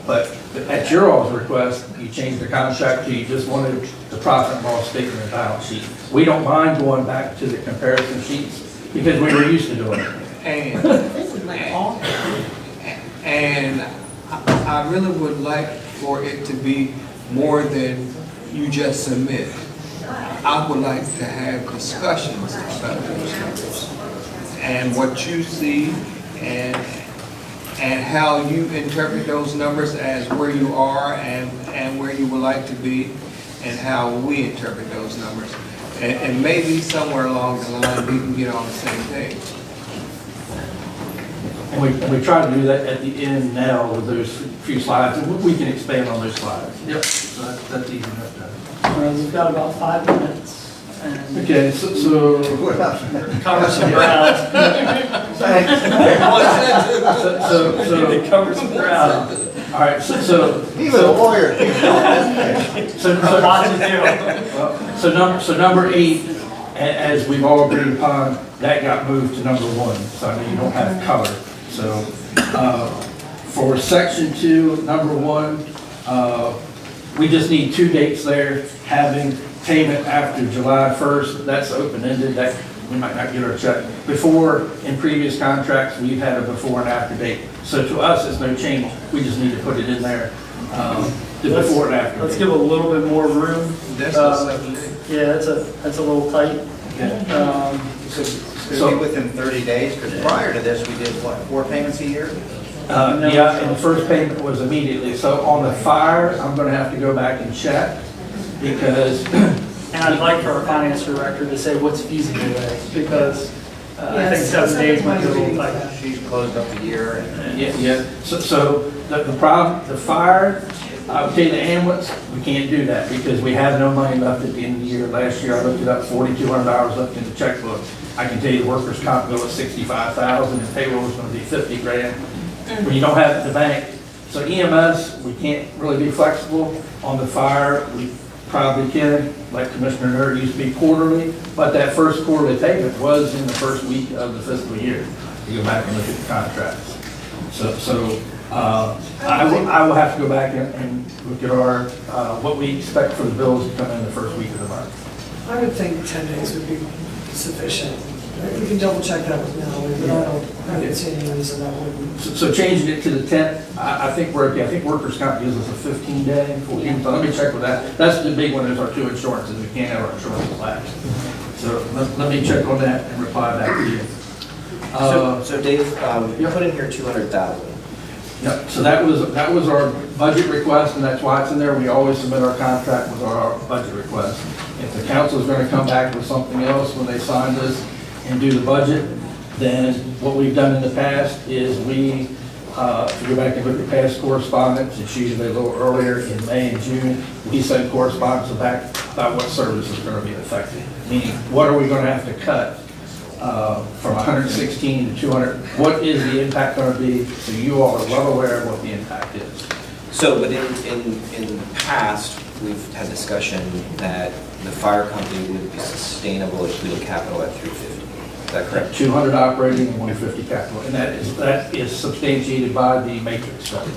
but at your all's request, you changed the contract to you just wanted the profit and loss statement and balance sheet. We don't mind going back to the comparison sheets because we were used to doing it. This is like all. And I really would like for it to be more than you just submit. I would like to have discussions about those numbers and what you see and how you interpret those numbers as where you are and where you would like to be and how we interpret those numbers. And maybe somewhere along the line we can get on the same page. And we try to do that at the end now with those few slides, and we can expand on those slides. Yep, so that's easy enough to. We've got about 5 minutes. And Okay, so cover some ground. Cover some ground. all right, so Even a lawyer. Lots to do. So number 8, as we've all agreed upon, that got moved to number 1, so I know you don't have color. So, for section 2, number 1, we just need 2 dates there, having payment after July 1st, that's open-ended, that we might not get our check. Before, in previous contracts, we've had a before and after date. So to us, it's no change, we just need to put it in there, the before and after. Let's date. give a little bit more room. That's the second day. Yeah, that's a little tight. So be within 30 days, because prior to this, we did what, 4 payments a year? Yeah, and the first payment was immediately. So on the fire, I'm gonna have to go back and check, because And I'd like for our finance director to say what's feasible there, because I think Yes, 7 days might be a little like tight. that. She's closed up a year and yeah, so the problem, the fire, I would tell you the ambulance, we can't do that, because we have no money left at the end of the year. Last year, I looked it up, $4,200 left in the checkbook. I can tell you the workers' comp bill is $65,000, and payroll is gonna be $50,000. When you don't have it in the bank. So EMS, we can't really be flexible. On the fire, we probably can, like Commissioner Nerd, used to be quarterly, but that first quarterly payment was in the first week of the fiscal year. You go back and look at the contracts. So I will have to go back and look at our, what we expect for the bills to come in the first week of the month. I would think 10 days would be sufficient. We can double check that with Natalie, but I don't see any reason that wouldn't. So changing it to the 10th, I think we're okay. I think workers' comp gives us a 15-day, 14, so let me check with that. That's the big one, is our 2 insurances. We can't have our insurance lapse. So let me check on that and reply back to you. So Dave, you put in here 200,000. Yep, so that was our budget request, and that's why it's in there. We always submit our contract with our budget request. If the council is going to come back with something else when they sign this and do the budget, then what we've done in the past is if you go back and look at past correspondence, it's usually a little earlier in May and June, we send correspondence back about what service is going to be affected. Meaning, what are we going to have to cut from 116 to 200? What is the impact going to be? So you all are well aware of what the impact is. So, but in the past, we've had discussion that the fire company would be sustainable including capital at 350. Is that correct? 200 operating and 150 capital, and that is substantiated by the matrix study.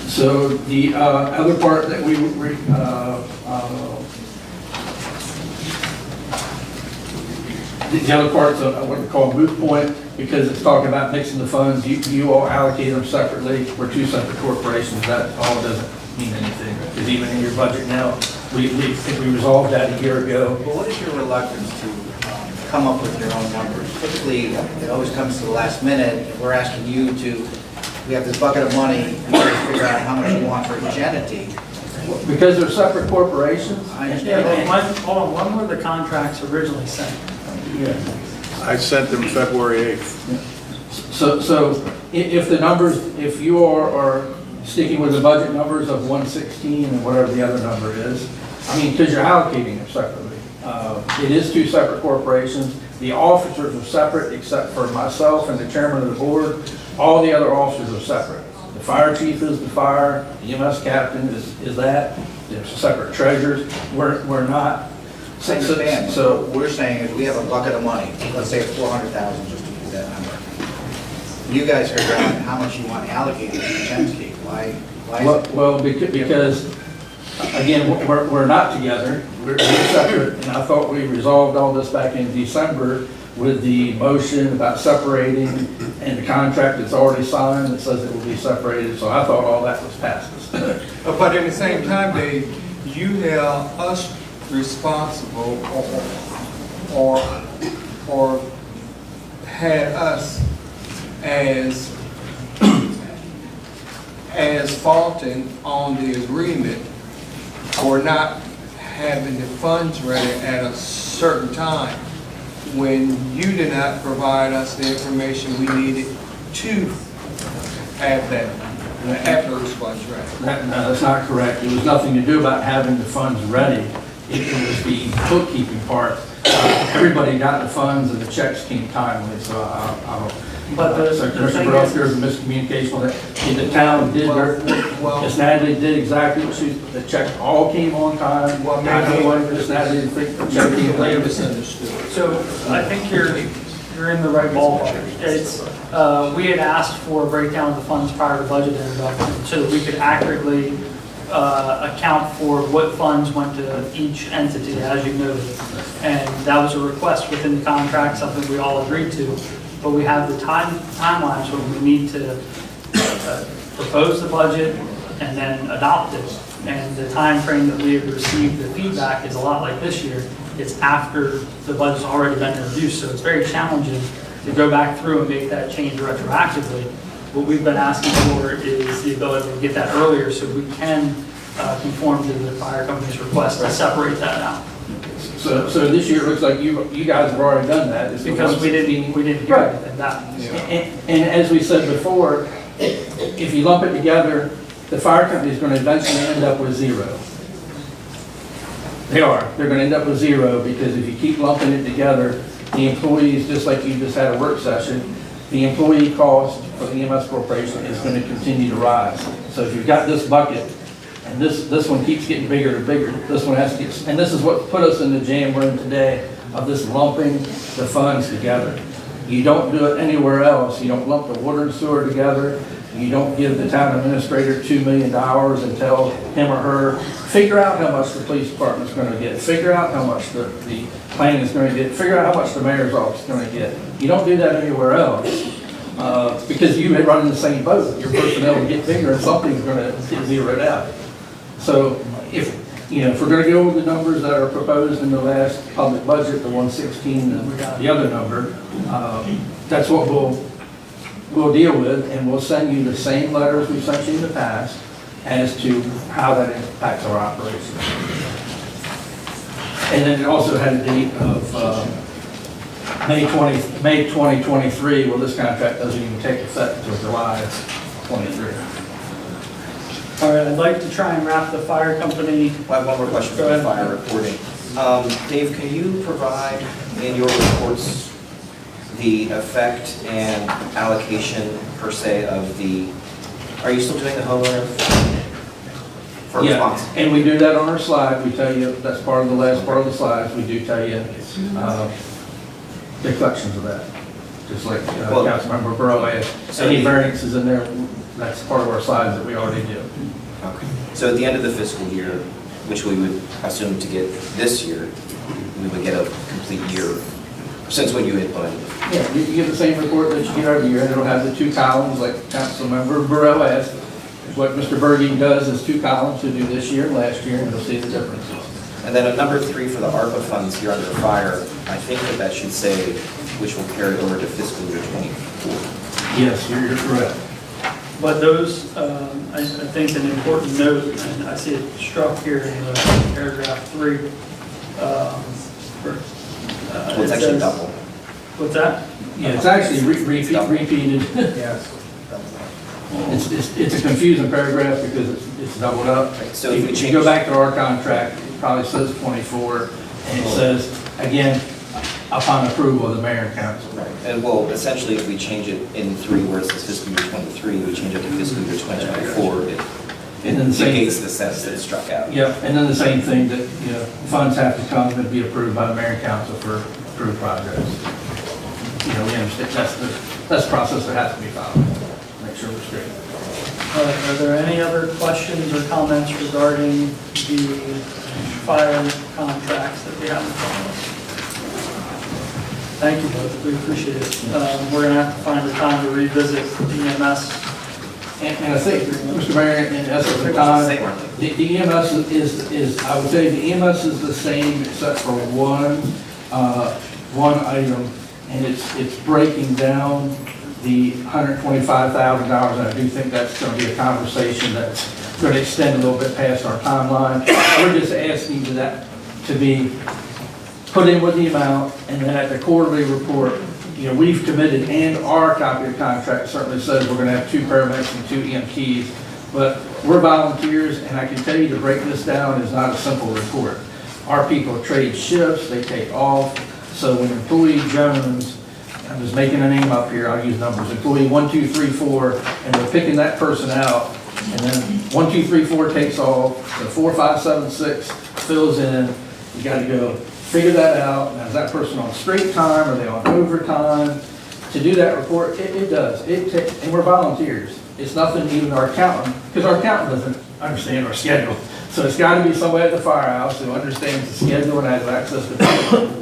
So the other part that the other part's what we call moot point, because it's talking about mixing the funds. You all allocate them separately. We're 2 separate corporations. That all doesn't mean anything, because even in your budget now, we think we resolved that a year ago. But what is your reluctance to come up with your own numbers? Typically, it always comes to the last minute. We're asking you to, we have this bucket of money, you guys figure out how much you want for each entity. Because they're separate corporations. Yeah, but hold on, when were the contracts originally sent? I sent them February 8th. So if the numbers, if you are sticking with the budget numbers of 116 and whatever the other number is, I mean, because you're allocating it separately. It is two separate corporations. The officers are separate except for myself and the chairman of the board. All the other officers are separate. The fire chief is the fire, the EMS captain is that. There's separate treasurers. We're not. I understand. So What we're saying is we have a bucket of money, let's say it's 400,000, just to use that number. You guys figure out how much you want allocated to Chemsky. Why is it? Well, because, again, we're not together, we're separate, and I thought we resolved all this back in December with the motion about separating and the contract that's already signed that says it will be separated, so I thought all that was past us. But at the same time, Dave, you held us responsible or had us as faulting on the agreement for not having the funds ready at a certain time when you did not provide us the information we needed to have those funds ready. No, that's not correct. It was nothing to do about having the funds ready. It was the bookkeeping part. Everybody got the funds and the checks came timely, so I don't. But the So Commissioner thing Burrow, is- there's a miscommunication that the town did, Miss Natalie did exactly what the checks all came on time. Well, maybe- I know why Miss Natalie didn't think the check came late. So I think you're in the right ballpark. It's, we had asked for a breakdown of the funds prior to budget introduction so that we could accurately account for what funds went to each entity, as you noted. And that was a request within the contract, something we all agreed to. But we have the timelines where we need to propose the budget and then adopt it. And the time frame that we have received the feedback is a lot like this year. It's after the budget's already been introduced, so it's very challenging to go back through and make that change retroactively. What we've been asking for is the ability to get that earlier so we can conform to the fire company's request to separate that out. So this year, it looks like you guys have already done that. It's the Because we 116. didn't hear Right. anything back. And as we said before, if you lump it together, the fire company is going to eventually end up with zero. They are. They're going to end up with zero because if you keep lumping it together, the employees, just like you just had a work session, the employee cost for the EMS Corporation is going to continue to rise. So if you've got this bucket, and this one keeps getting bigger and bigger, this one has to get, and this is what put us in the jam we're in today of this lumping the funds together. You don't do it anywhere else. You don't lump the water and sewer together. You don't give the town administrator $2 million and tell him or her, figure out how much the police department's going to get, figure out how much the planning is going to get, figure out how much the mayor's office is going to get. You don't do that anywhere else because you may run in the same boat. Your personnel will get bigger and something's going to get zeroed out. So if we're going to go with the numbers that are proposed in the last public budget, the 116 and the other number, that's what we'll deal with, and we'll send you the same letters we've sent you in the past as to how that impacts our operation. And then it also had a date of May 2023. Well, this contract doesn't even take effect until July 23. All right, I'd like to try and wrap the fire company. I have one more question for Go the ahead. fire reporting. Dave, can you provide in your reports the effect and allocation per se of the, are you still doing the homeowner for response? Yeah, and we do that on our slide. We tell you, that's part of the last part of the slides. We do tell you the collections of that. Just like Well- Councilmember Burrow asked, So any the- variances in there, that's part of our slides that we already do. Okay. So at the end of the fiscal year, which we would assume to get this year, we would get a complete year since when you implemented it. Yeah, you get the same report that you get every year, and it'll have the two columns like Councilmember Burrow asked. What Mr. Berging does is two columns to do this year and last year, and you'll see the differences. And then at number 3 for the ARPA funds here under fire, I think that should say which will carry over to fiscal year '24. Yes, you're correct. But those, I think an important note, and I see it struck here in paragraph 3. Well, it's it actually says- double. What's that? Yeah, it's actually repeated. Yes. It's a confusing paragraph because it's doubled up. Right, so if we If you change- go back to our contract, it probably says 24, and it says, again, upon approval of the mayor and council. Right, and well, essentially, if we change it in 3 where it says fiscal year '23, we change it to fiscal year 2024, it And then the same- negates the sense that it's struck out. Yep, and then the same thing that, you know, funds have to come and be approved by the mayor and council for approved projects. You know, we understand, that's the process that has to be followed. Make sure we're straight. All right, are there any other questions or comments regarding the fire contracts that we have in front of us? Thank you both, we appreciate it. We're gonna have to find a time to revisit the EMS. And I think, Mr. Mayor, in essence of Pretty the much the time, same, aren't the EMS is, I would say the EMS is the same except for one item, and it's breaking down the $125,000, and I do think that's going to be a conversation that's going to extend a little bit past our timeline. We're just asking for that to be put in with the amount, and then at the quarterly report, you know, we've committed, and our copy of the contract certainly says we're going to have 2 paramedics and 2 EMTs, but we're volunteers, and I can tell you to break this down is not a simple report. Our people trade shifts, they take off, so when employee Jones, I'm just making a name up here, I'll use numbers, employee 1, 2, 3, 4, and we're picking that person out, and then 1, 2, 3, 4 takes off, the 4, 5, 7, 6 fills in, you gotta go figure that out. Now, is that person on straight time, are they on overtime? To do that report, it does, and we're volunteers. It's nothing even our accountant, because our accountant doesn't understand our schedule. So it's gotta be somebody at the firehouse who understands the schedule and has access to people.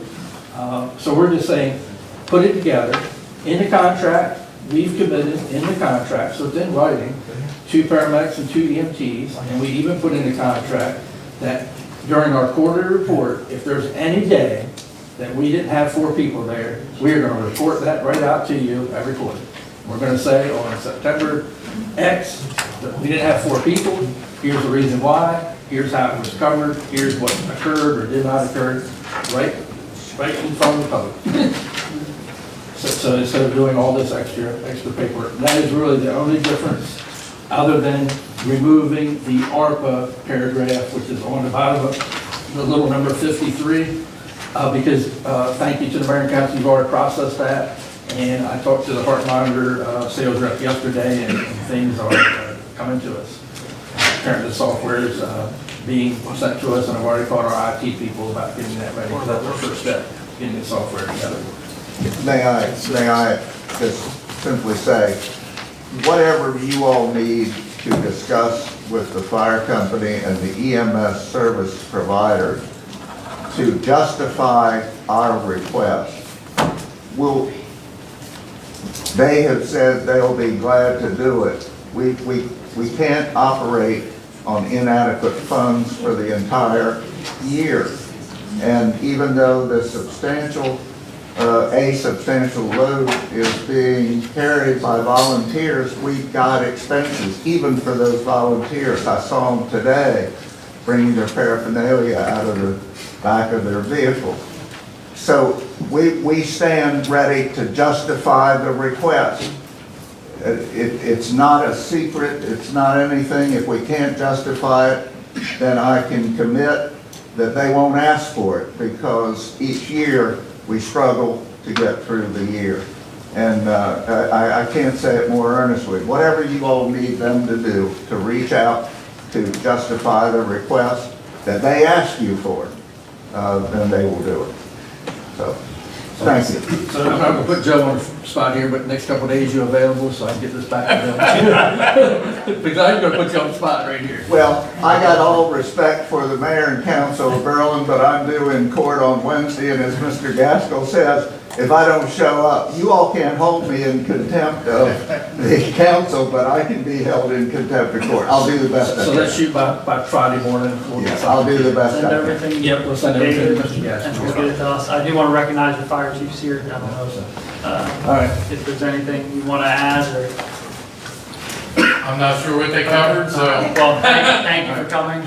So we're just saying, put it together. In the contract, we've committed in the contract, so it's in writing, 2 paramedics and 2 EMTs, and we even put in the contract that during our quarterly report, if there's any day that we didn't have 4 people there, we are gonna report that right out to you every quarter. We're gonna say on September X, that we didn't have 4 people, here's the reason why, here's how it was covered, here's what occurred or did not occur, right in front of the public. So instead of doing all this extra paperwork, that is really the only difference, other than removing the ARPA paragraph, which is on the bottom of the little number 53, because thank you to the mayor and council, you've already processed that, and I talked to the Heart Monitor sales rep yesterday, and things are coming to us. Apparently the software is being sent to us, and I've already called our IT people about getting that ready, because that's our first step, getting the software together. May I just simply say, whatever you all need to discuss with the fire company and the EMS service provider to justify our request, they have said they'll be glad to do it. We can't operate on inadequate funds for the entire year. And even though the substantial load is being carried by volunteers, we've got expenses, even for those volunteers. I saw them today bringing their paraphernalia out of the back of their vehicle. So we stand ready to justify the request. It's not a secret, it's not anything. If we can't justify it, then I can commit that they won't ask for it, because each year we struggle to get through the year. And I can't say it more earnestly. Whatever you all need them to do to reach out to justify the request that they ask you for, then they will do it. So, thank you. So I'm not gonna put Joe on the spot here, but next couple of days you available so I can get this back to them? Because I'm gonna put you on the spot right here. Well, I got all respect for the mayor and council of Berlin, but I'm due in court on Wednesday, and as Mr. Gaskell says, if I don't show up, you all can't hold me in contempt of the council, but I can be held in contempt of court. I'll do the best I So can. let's shoot by Friday morning. We'll get Yes, I'll do the best Send I can. everything. Yep, we'll send everything to David, Mr. Gaskell. and he'll get it to us. I do want to recognize the fire chiefs here. All right. If there's anything you want to add, or I'm not sure what they covered, so. Well, thank you for coming.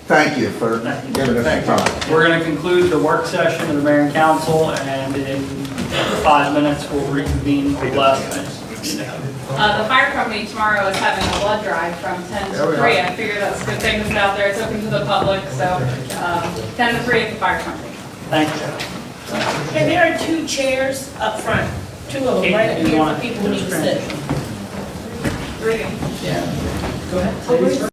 Thank you for giving us the time. We're going to conclude the work session of the mayor and council, and in 5 minutes, we'll reconvene for the last minute. The fire company tomorrow is having a blood drive from 10 to 3. I figure that's a good thing that's out there. It's open to the public, so 10 to 3 at the fire company. Thank you. And there are 2 chairs up front, 2 of them right here for people who need to sit. 3. Go ahead.